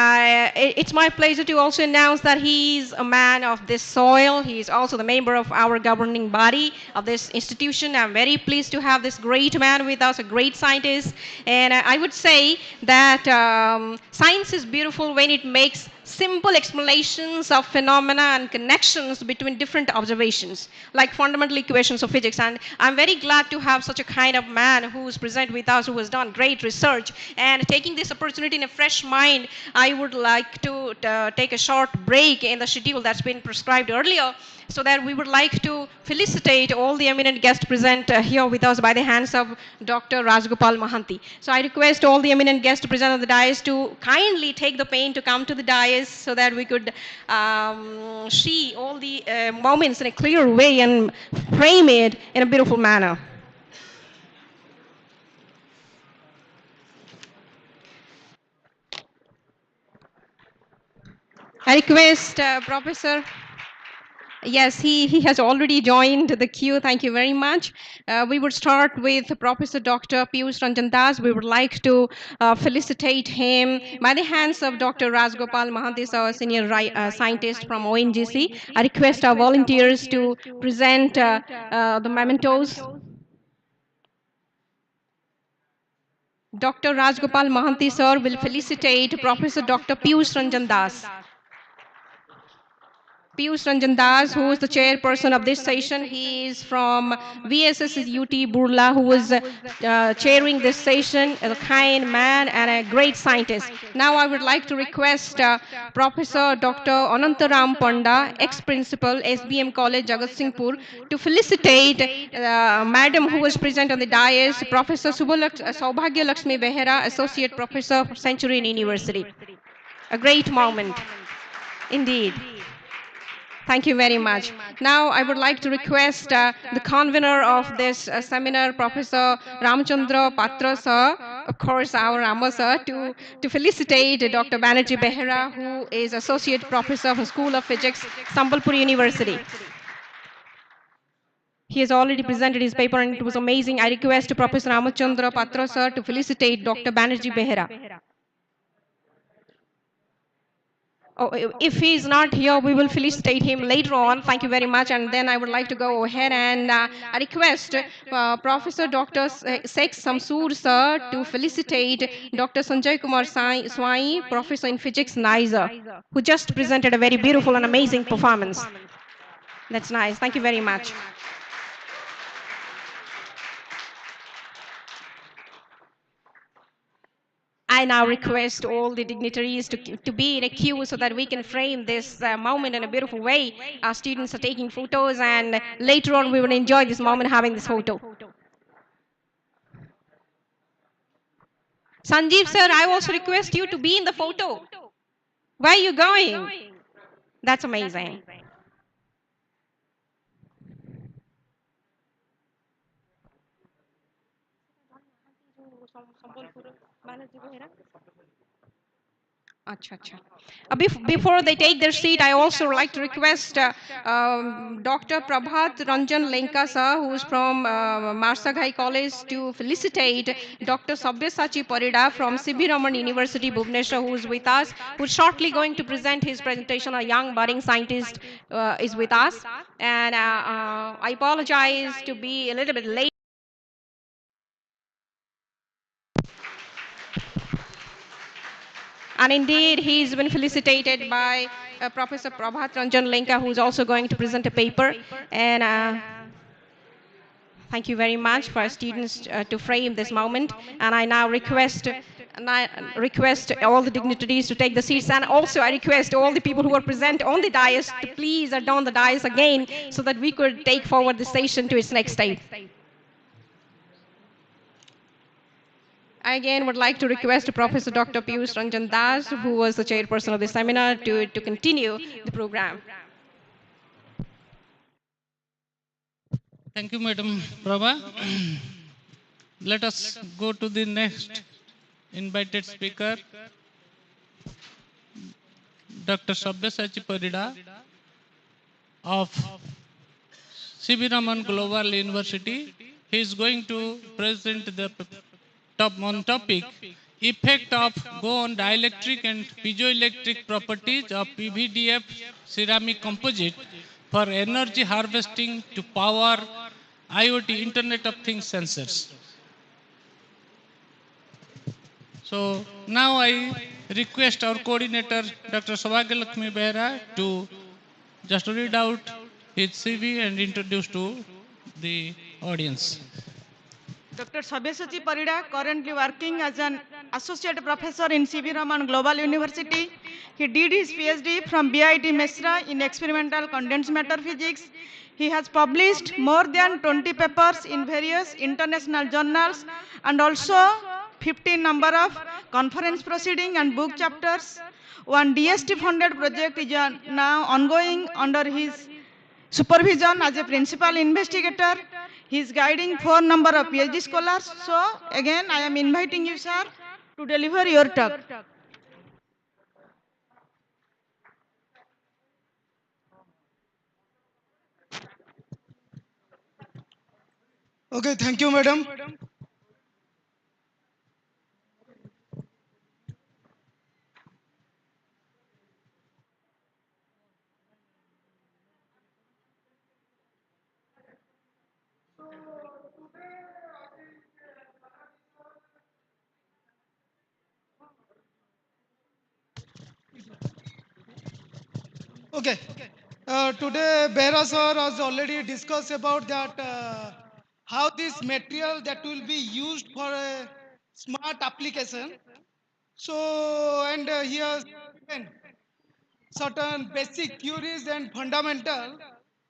it's my pleasure to also announce that he's a man of this soil. He's also the member of our governing body of this institution. I'm very pleased to have this great man with us, a great scientist. And I would say that science is beautiful when it makes simple explanations of phenomena and connections between different observations, like fundamental equations of physics. And I'm very glad to have such a kind of man who's present with us, who has done great research. And taking this opportunity in a fresh mind, I would like to take a short break in the schedule that's been prescribed earlier, so that we would like to felicitate all the eminent guests present here with us by the hands of Dr. Rajgopal Mahanti. So I request all the eminent guests present on the dais to kindly take the pain to come to the dais, so that we could see all the moments in a clear way and frame it in a beautiful manner. I request Professor. Yes, he has already joined the queue. Thank you very much. We would start with Professor Dr. Piyush Ranjan Das. We would like to felicitate him by the hands of Dr. Rajgopal Mahanti, our senior scientist from ONGC. I request our volunteers to present the mementos. Dr. Rajgopal Mahanti, sir, will felicitate Professor Dr. Piyush Ranjan Das. Piyush Ranjan Das, who is the chairperson of this session. He is from VSS UT Burla, who is chairing this session, a kind man and a great scientist. Now I would like to request Professor Dr. Anantaram Panda, ex-principal, SBM College, Jagat Singhpur, to felicitate Madam who was present on the dais, Professor Saubhagya Lakshmi Behera, Associate Professor, Centurion University. A great moment, indeed. Thank you very much. Now, I would like to request the convener of this seminar, Professor Ramchandra Patra sir, of course, our Rama sir, to felicitate Dr. Banerjee Behera, who is Associate Professor of School of Physics, Sambalpur University. He has already presented his paper and it was amazing. I request Professor Ramachandra Patra sir to felicitate Dr. Banerjee Behera. Oh, if he's not here, we will felicitate him later on. Thank you very much. And then I would like to go ahead and I request Professor Dr. Sheikh Samsoor sir to felicitate Dr. Sanjay Kumar Swai, Professor in Physics, NISA, who just presented a very beautiful and amazing performance. That's nice. Thank you very much. I now request all the dignitaries to be in a queue so that we can frame this moment in a beautiful way. Our students are taking photos, and later on we will enjoy this moment having this photo. Sanjeev sir, I also request you to be in the photo. Where are you going? That's amazing. Acha, acha. Before they take their seat, I also like to request Dr. Prabhat Ranjan Lenka sir, who is from Marsaghai College, to felicitate Dr. Sabyasachi Parida from C.B. Raman University, Bhubaneswar, who is with us, who is shortly going to present his presentation. A young budding scientist is with us. And I apologize to be a little bit late. And indeed, he's been felicitated by Professor Prabhat Ranjan Lenka, who's also going to present a paper. And thank you very much for our students to frame this moment. And I now request all the dignitaries to take the seats. And also I request all the people who are present on the dais to please adorn the dais again, so that we could take forward the session to its next stage. I again would like to request Professor Dr. Piyush Ranjan Das, who was the chairperson of the seminar, to continue the program. Thank you, Madam Prabha. Let us go to the next invited speaker, Dr. Sabyasachi Parida of C.B. Raman Global University. He is going to present the top topic, effect of go on dielectric and piezoelectric properties of PVDF ceramic composite for energy harvesting to power IoT Internet of Things sensors. So now I request our coordinator, Dr. Saubhagyalakshmi Behera, to just read out his CV and introduce to the audience. Dr. Sabyasachi Parida, currently working as an associate professor in C.V. Raman Global University. He did his PhD from BIT Mesra in experimental condensed matter physics. He has published more than 20 papers in various international journals and also 15 number of conference proceedings and book chapters. One DST funded project is now ongoing under his supervision as a principal investigator. He is guiding 4 number of PhD scholars. So again, I am inviting you, sir, to deliver your talk. Okay, thank you, madam. Okay, today Behra sir has already discussed about that how this material that will be used for a smart application. So, and he has given certain basic theories and fundamental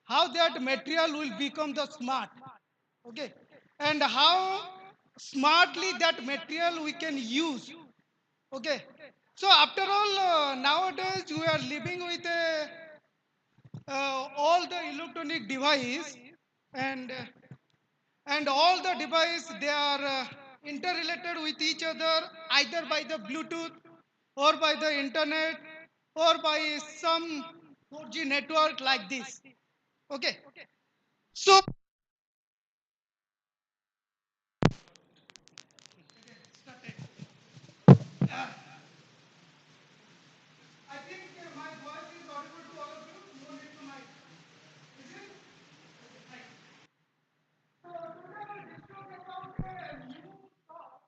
how that material will become the smart. Okay, and how smartly that material we can use. Okay, so after all, nowadays we are living with all the electronic device, and all the device they are interrelated with each other either by the Bluetooth or by the internet or by some 4G network like this. Okay, so I think my voice is audible to all of you. No need to mic. Is it? So today we discuss about a new topic.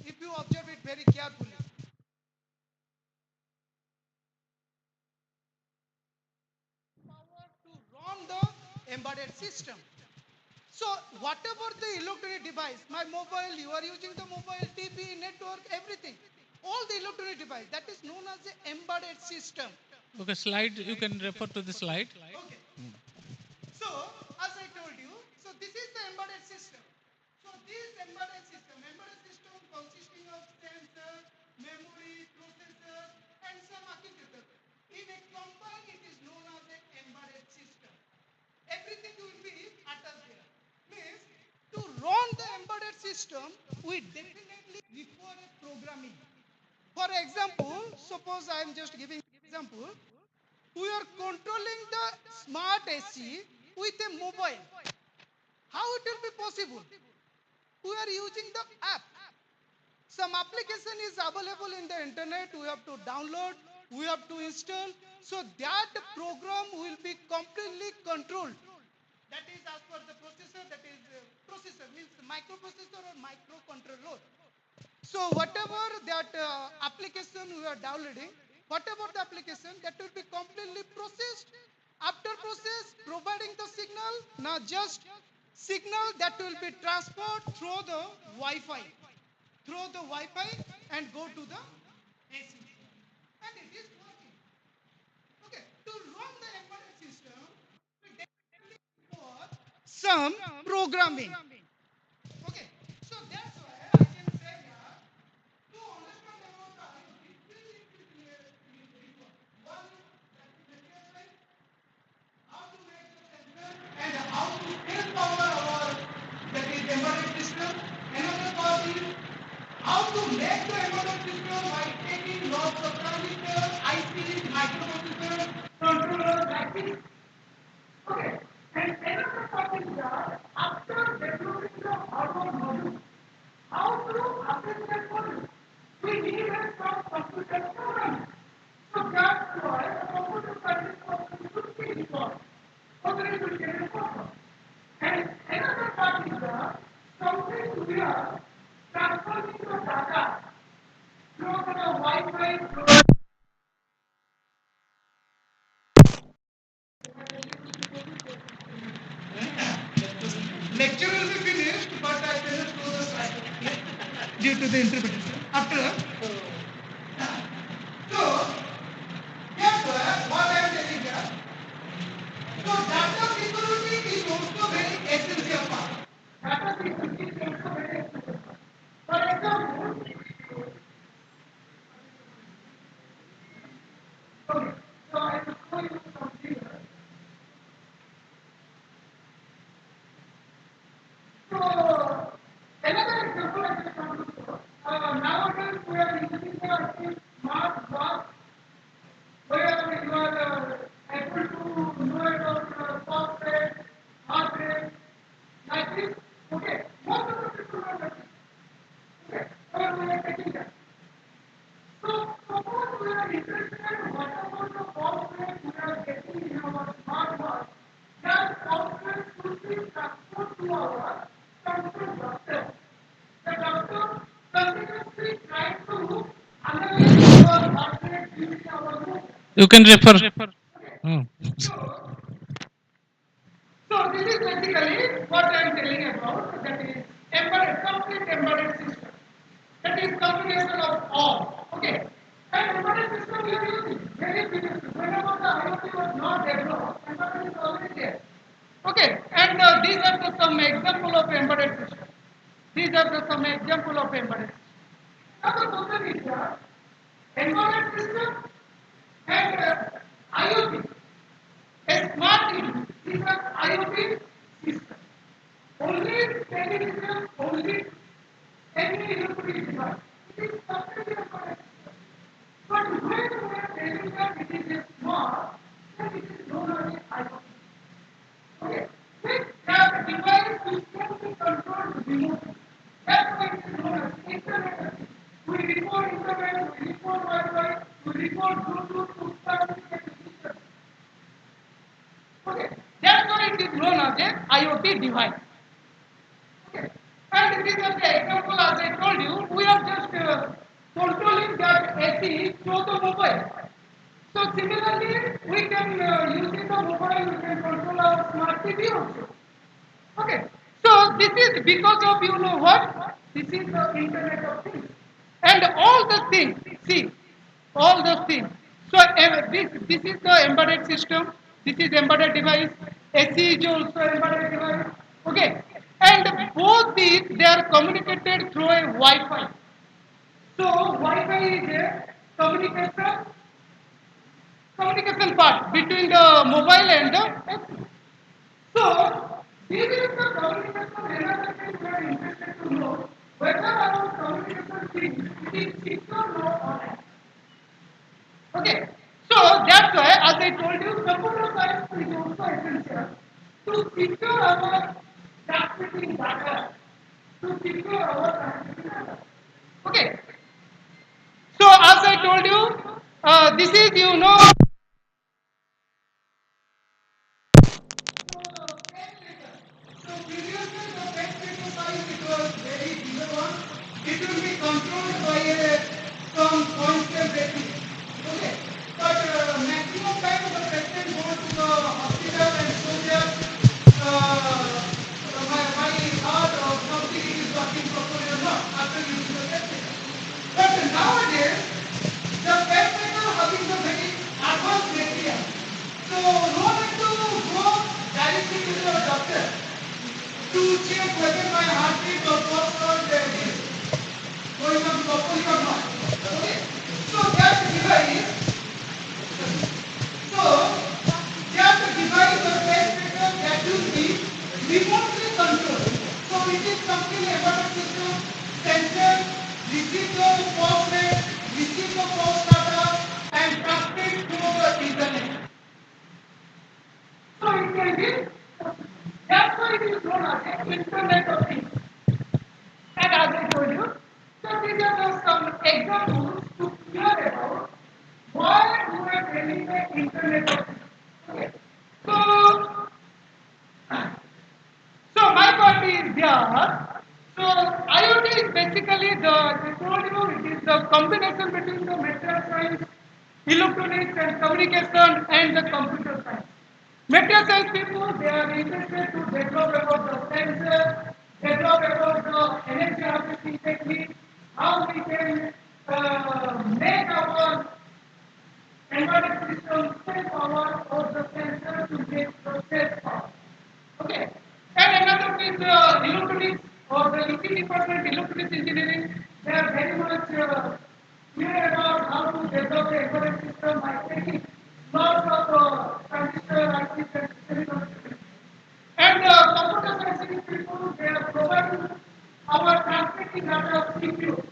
if you observe it very carefully. Power to run the embedded system. So whatever the electronic device, my mobile, you are using the mobile, TV, network, everything, all the electronic device, that is known as the embedded system. Okay, slide, you can refer to the slide. Okay. So, as I told you, so this is the embedded system. So this embedded system consisting of sensor, memory, processor, and some architecture. In a combine, it is known as an embedded system. Everything will be attached here. Means to run the embedded system, we definitely require a programming. For example, suppose I am just giving example. We are controlling the smart AC with a mobile. How it will be possible? We are using the app. Some application is available in the internet. We have to download. We have to install. So that program will be completely controlled. That is as per the processor. That is processor means microprocessor or microcontroller. So whatever that application we are downloading, whatever the application, that will be completely processed. After process, providing the signal, now just signal that will be transferred through the Wi-Fi, and go to the AC, and it is working. Okay, to run the embedded system, we definitely for some programming. Okay, so that's why I can say that to understand about the IoT, three things is required. One, that is material, how to make the sensor, and how to empower our that is embedded system. Another part is how to make the embedded system by taking lots of transistors, ICs, microprocessors, controllers, like this. Okay. And another part is that after developing the hardware module, how to update that module? We need some computer program. So that's why the computer science program should be involved. Otherwise, we get a problem. And another part is that something we are transferring the data through the Wi-Fi. Lecture will be finished, but I cannot show the slide due to the interpretation. After so, yes, what I am telling you. So data security is also very essential part. Data security is also very essential. For example, okay, so I will show you some figures. So another example I just want to show. Nowadays we are using the smart watch where you are able to know about software, hardware, like this. Okay, most of the people are like this. Okay, so we are taking that. So suppose we are interested in whatever the software we are getting in our smartwatch, that software should be transferred to our computer doctor. The doctor continuously tries to analyze our hardware using our book. You can refer. Oh. So this is basically what I am telling about, that is embedded, complete embedded system. That is combination of all. Okay. And embedded system we are using very previously. Whenever the IoT was not developed, embedded is already there. Okay. And these are the some example of embedded system. These are the some example of embedded system. Now the question is that embedded system and IoT. A smart TV is an IoT system. Only television, only any electronic device. It is completely a smart system. But when we are telling that it is a smart, then it is known as IoT. Okay. With that device which can be controlled remotely. That's why it is known as Internet of Things. We record internet, we record Wi-Fi, we record Bluetooth to communicate with each other. Okay. That's why it is known as a IoT device. Okay. And this is the example as I told you, we are just AC through the mobile. So similarly, we can using the mobile, we can control our smart TV also. Okay. So this is because of you know what? This is the Internet of Things. And all the things, see, all those things. So this is the embedded system. This is embedded device. AC is also embedded device. Okay. And both these they are communicated through a Wi-Fi. So Wi-Fi is a communication part between the mobile and the AC. So, this is the communication relationship we are interested to know whether our communication thing is secure or not. Okay. So that's why, as I told you, computer science is also essential to secure our transmitting data, to secure our transmitting data. Okay. So as I told you, this is you know. So previously the best exercise it was very bigger one. It will be controlled by some point rating. Okay. But maximum time the patient goes to the hospital and shows that my heart or something is working properly or not after using the test. But nowadays the test are having the very advanced material. So no need to go directly to the doctor to check whether my heartbeat or pulse or is going on properly or not. Okay. So that device, so that device or test that will be remotely controlled. So it is something about a system, sensor, receive the pulse rate, receive the pulse data, and transmit through the internet. So it can be, that's why it is known as the Internet of Things. And as I told you, so these are just some examples to clear about why we are telling the Internet of Things. Okay. So, so my point is here. So IoT is basically I told you, it is the combination between the material science, electronics and communication and the computer science. Material science people, they are interested to develop about the sensor, develop about the energy harvesting technique, how we can make our embedded system save power or the sensor to make the save power. Okay. And another is electronics or the EC department, electronics engineering. They are very much clear about how to develop a embedded system by taking lots of transistor ICs and semiconductors. And computer science people, they are providing our transmitting data secure.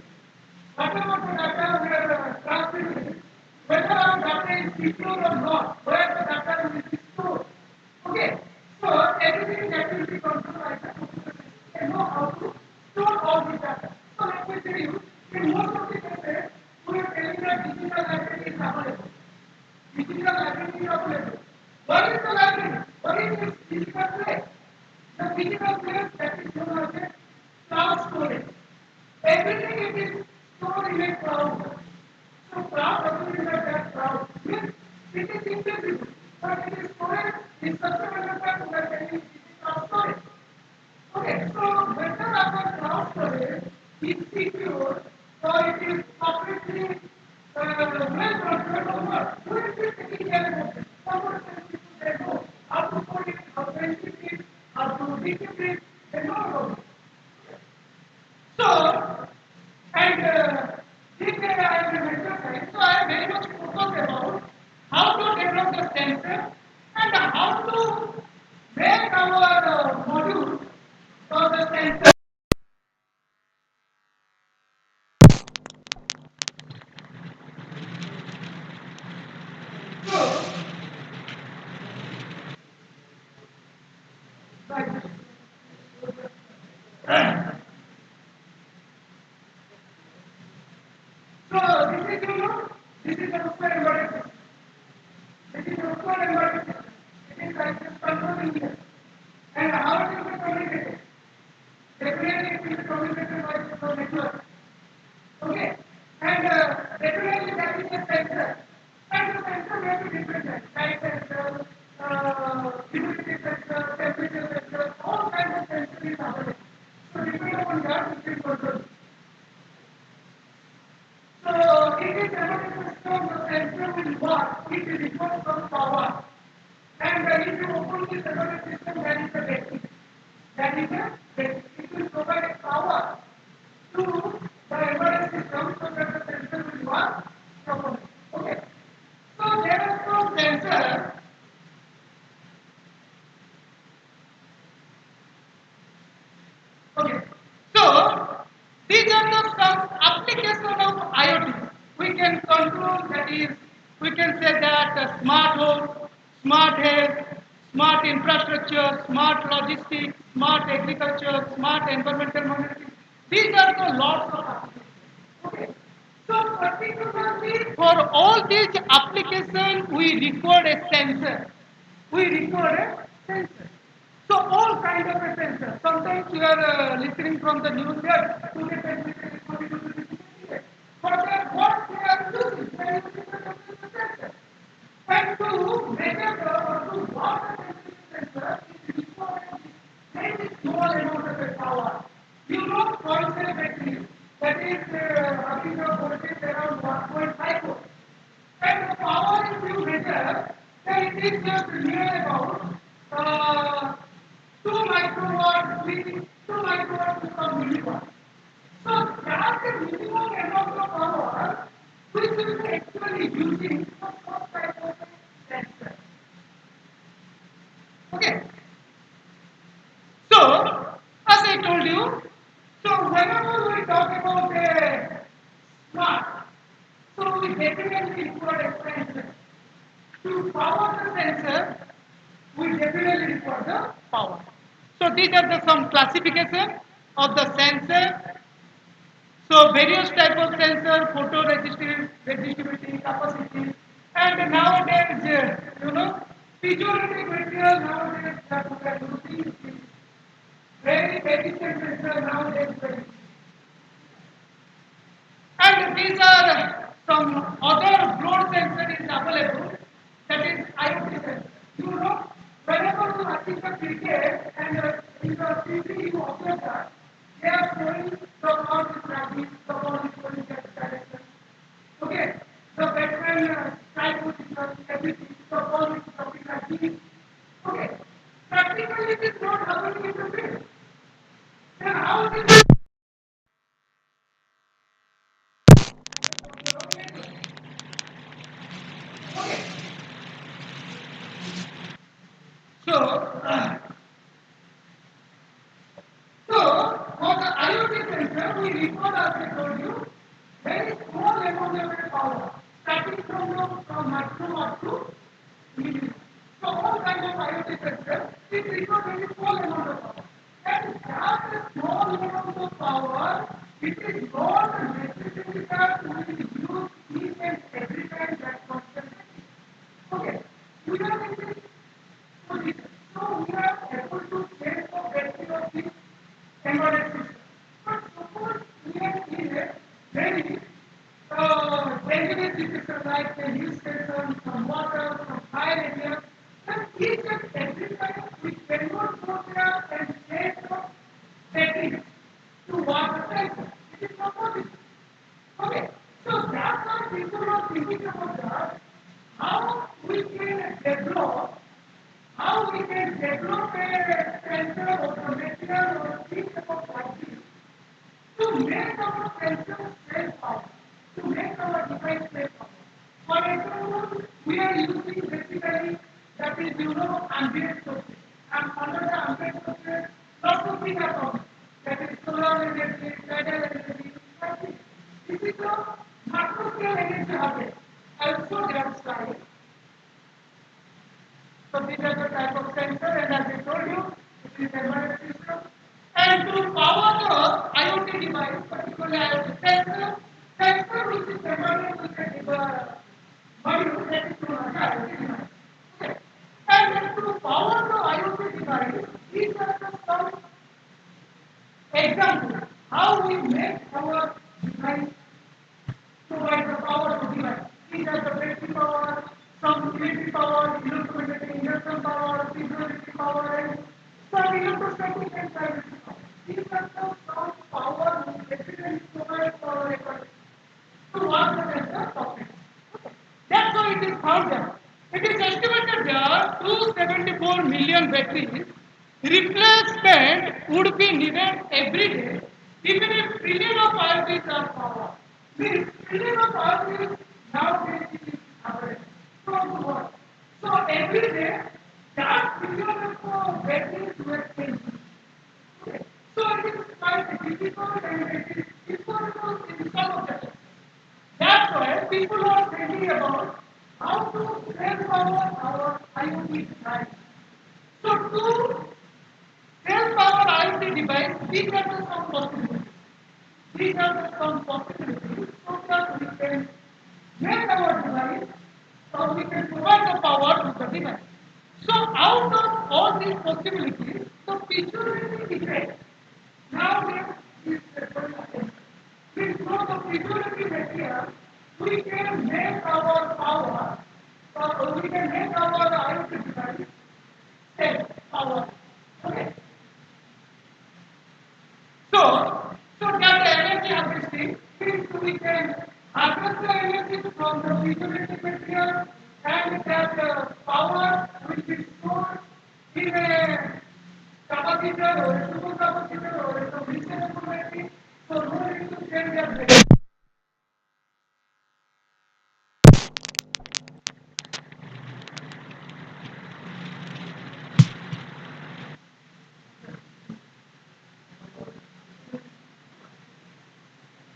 Whatever the data we are transmitting, whether our data is secure or not, where the data will be stored. Okay, so everything that will be controlled by the computer system can know how to store all the data. So let me tell you, in most of the cases, we are telling that digital library is available. Digital library is available. What is the library? What is this physical place? The physical place that is known as a cloud storage. Everything it is stored in a cloud. So cloud doesn't mean that cloud. Yes, it is invisible, but it is stored in such a manner that we are telling it is cloud storage. Okay, so whether our cloud storage is secure or it is completely well controlled or not, who is taking care of it? Computer science people they know how to code it, how to encrypt it, how to decrypt it, they know about it. So, and this I am an exercise, so I am very much focused about how to develop the sensor and how to make our module for the sensor. So, right. So this is this is also embedded system. This is also embedded system. It is like this controlling here. And how it will be communicated? Definitely it will be communicated by the network. Okay. And definitely will work if it requires some power. And if you open this embedded system, there is a battery. That is a battery. It will provide power to the embedded system so that the sensor will work properly. Okay. So there are some sensors. Okay. So these are the some application of IoT. We can control, that is, we can say that smart home, smart health, smart infrastructure, smart logistics, smart agriculture, smart environmental monitoring. These are the lots of applications. Okay. So particularly for all these applications, we record a sensor. We record a sensor. So all kind of a sensor. Sometimes you are listening from the news here. Today temperature is 42 degrees Celsius. But what they are using, they are using the temperature sensor. And to measure or to watch the temperature sensor, it requires very small amount of power. You know, constant battery, that is having a voltage around 1.5 volts. And the power if you measure, then it is just near about uh, 2 microwatt, 2 microwatt to some milliwatt. So that's the minimum amount of power which is actually using for some type of sensor. Okay. So, as I told you, so whenever we talk about a smart, so we definitely require a sensor. To power the sensor, we definitely require the power. So these are the some classification of the sensor. So various type of sensor, photo resistivity, capacity, and nowadays, piezoelectric material nowadays that we are using is very efficient sensor nowadays. And these are some other broad sensor is available, that is IoT sensor. You know, whenever you are watching the cricket and in the TV you observe that they are showing the ball is traveling, the ball is going that direction. Okay, the batsman strike with everything, the ball is something like this. Okay, practically it is not happening in the field. Then how it is? So, So, for the IoT sensor, we record, as I told you, very small amount of power, starting from microwatt to milliwatt. So, all kinds of IoT sensor, it records very small amount of power. And that small amount of power, it is not necessary that we use each and every time that constant. Okay, we are in this position. So, we are able to save the battery of this embedded system. But suppose we are in a very dangerous situation like a hill station, some water, some fire area, then each and every time we cannot go there and take the battery to water station. It is not possible. Okay, so that's why people are thinking about that, how we can develop how we can develop a sensor or a material or think about like this to make our sensor save power, to make our device save power. For example, we are using basically that is ambient sources. And under the ambient sources, lots of things are coming. That is solar energy, tidal energy, everything. This is a macro scale energy harvest. Also, there slide. So these are the type of sensor, and as I told you, it is embedded system. And to power the IoT device, particularly IoT sensor which is embedded with a module that is known as IoT device. Okay. And to power the IoT device, these are the some examples how we make our device provide the power to device. These are the battery power, some electric power, electromagnetic induction power, piezoelectric power, and some electrostatic and kinetic power. These are the some power which basically provide for a to work the sensor properly. That's why million batteries, replacement would be needed every day, even if trillion of IoTs are power. Means trillion of IoTs nowadays is average. So what? So every day, that trillion of batteries were changing. So it is quite difficult and it is impossible in some of the cases. That's why people are thinking about how to save our IoT device. So to save our IoT device, these are the some possibilities. These are the some possibilities so that we can make our device or we can provide the power to the device. So out of all these possibilities, the futurity effect now is very important. With the futurity material, we can make our power, or we can make our IoT device save power. Okay. So that energy harvesting means we can harvest the energy from the futuristic material and that power which is stored in a capacitor or a supercapacitor or a reachable battery. So no need to change their battery.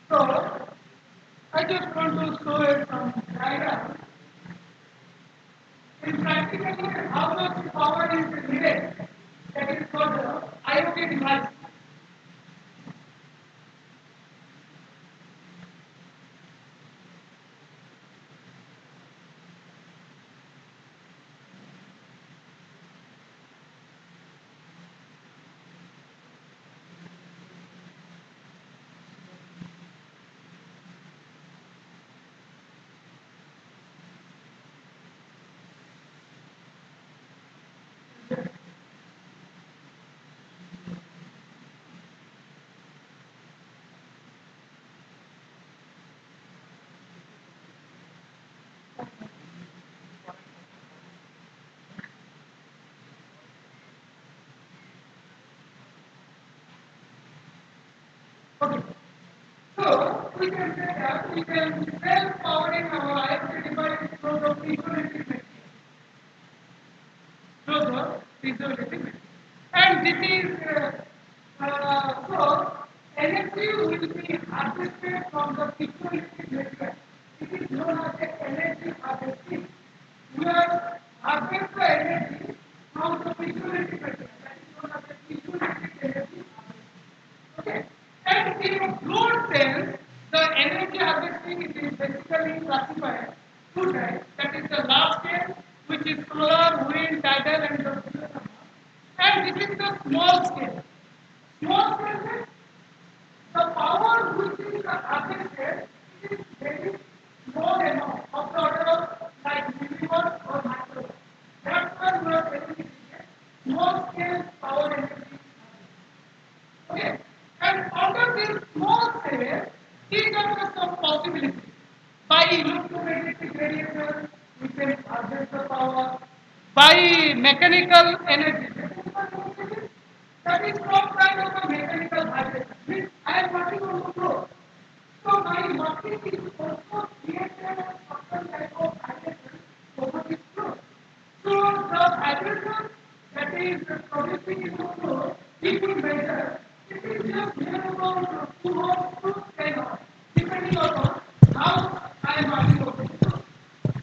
So I just want to show you some diagram in practically how much power is needed. That is called the IoT device. Okay. So we can say that we can self-powering our IoT device through the piezoelectric material. Through the piezoelectric material. And this is so energy will be harvested from the piezoelectric material. It is known as the energy harvesting. We are harvest the energy from the piezoelectric material. That is known as the piezoelectric energy. Okay. And in fluid cells, the energy harvesting is basically classified two types. That is the large scale, which is solar, wind, tidal, and the geothermal. And this is the small scale. Small scale means the power which is harvested is very small amount of the order of like milliwatt or microwatt. That's why we are telling it small scale power energy. Okay. And under this small scale, these are the some possibilities. By electromagnetic radiation, we can harvest the power. By mechanical energy, that is some kind of a mechanical vibration. Means I am working on the floor. So my working is also created a certain type of vibration over this floor. So the vibration that is producing in the floor, if we measure, it is just near about 2 or 2 10 or depending upon how I am working over the floor.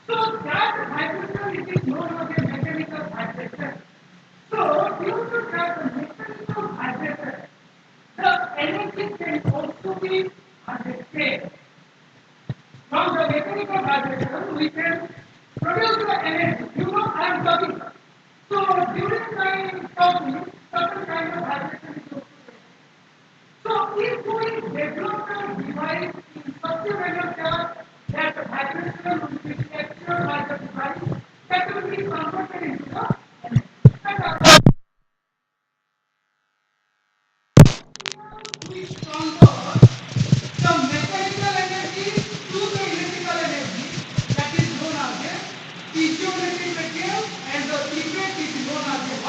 So that vibration it is known as a mechanical vibration. So due to that mechanical vibration, the energy can also be harvested. From the mechanical vibration, we can produce the energy. You know, I am talking. So during my talking, certain kind of vibration is also there. So if we develop a device in such a manner that the vibration will be captured by the device, that will be converted into the energy. And we convert the mechanical energy to the electrical energy that is known as a piezoelectric material and the effect is known as a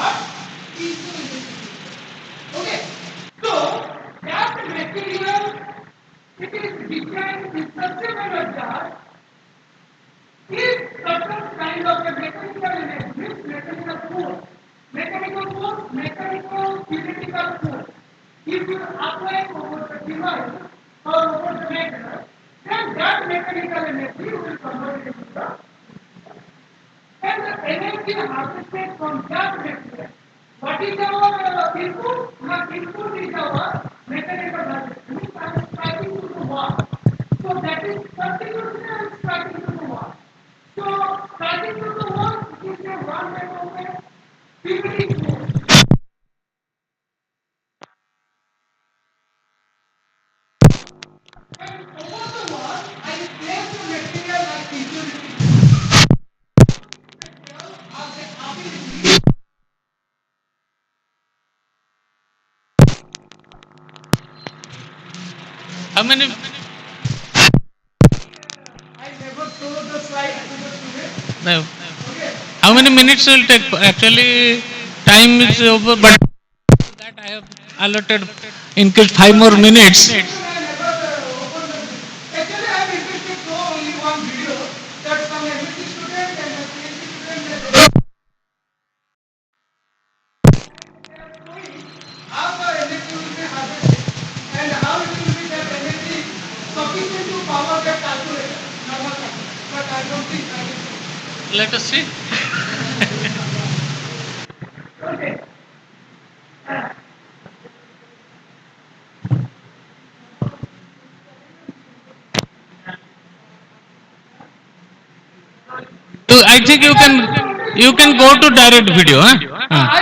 different discussion of that is certain kind of a mechanical energy, mechanical force. Mechanical theoretical force. If you apply over the device or over the matter, then that mechanical energy will convert into the and the energy harvested from that material. What is our input? Our input is our mechanical harvesting. I am striking to the wall. So that is continuously I am striking to the wall. So striking to the wall is a one way of a pivoting force. And over the wall, I place the material like impurity as a ability. How many? I never showed the slide to the student. No. Okay. How many minutes will take? Actually, time is over, but that I have allotted in case 5 more minutes. Actually, I am interested to only one video that some MSc student and a PhD student they are showing how the energy will be harvested and how it will be that energy sufficient to power their calculator, normal calculator. But I don't think I will. Let us see. Okay. I think you can go to direct video. Huh?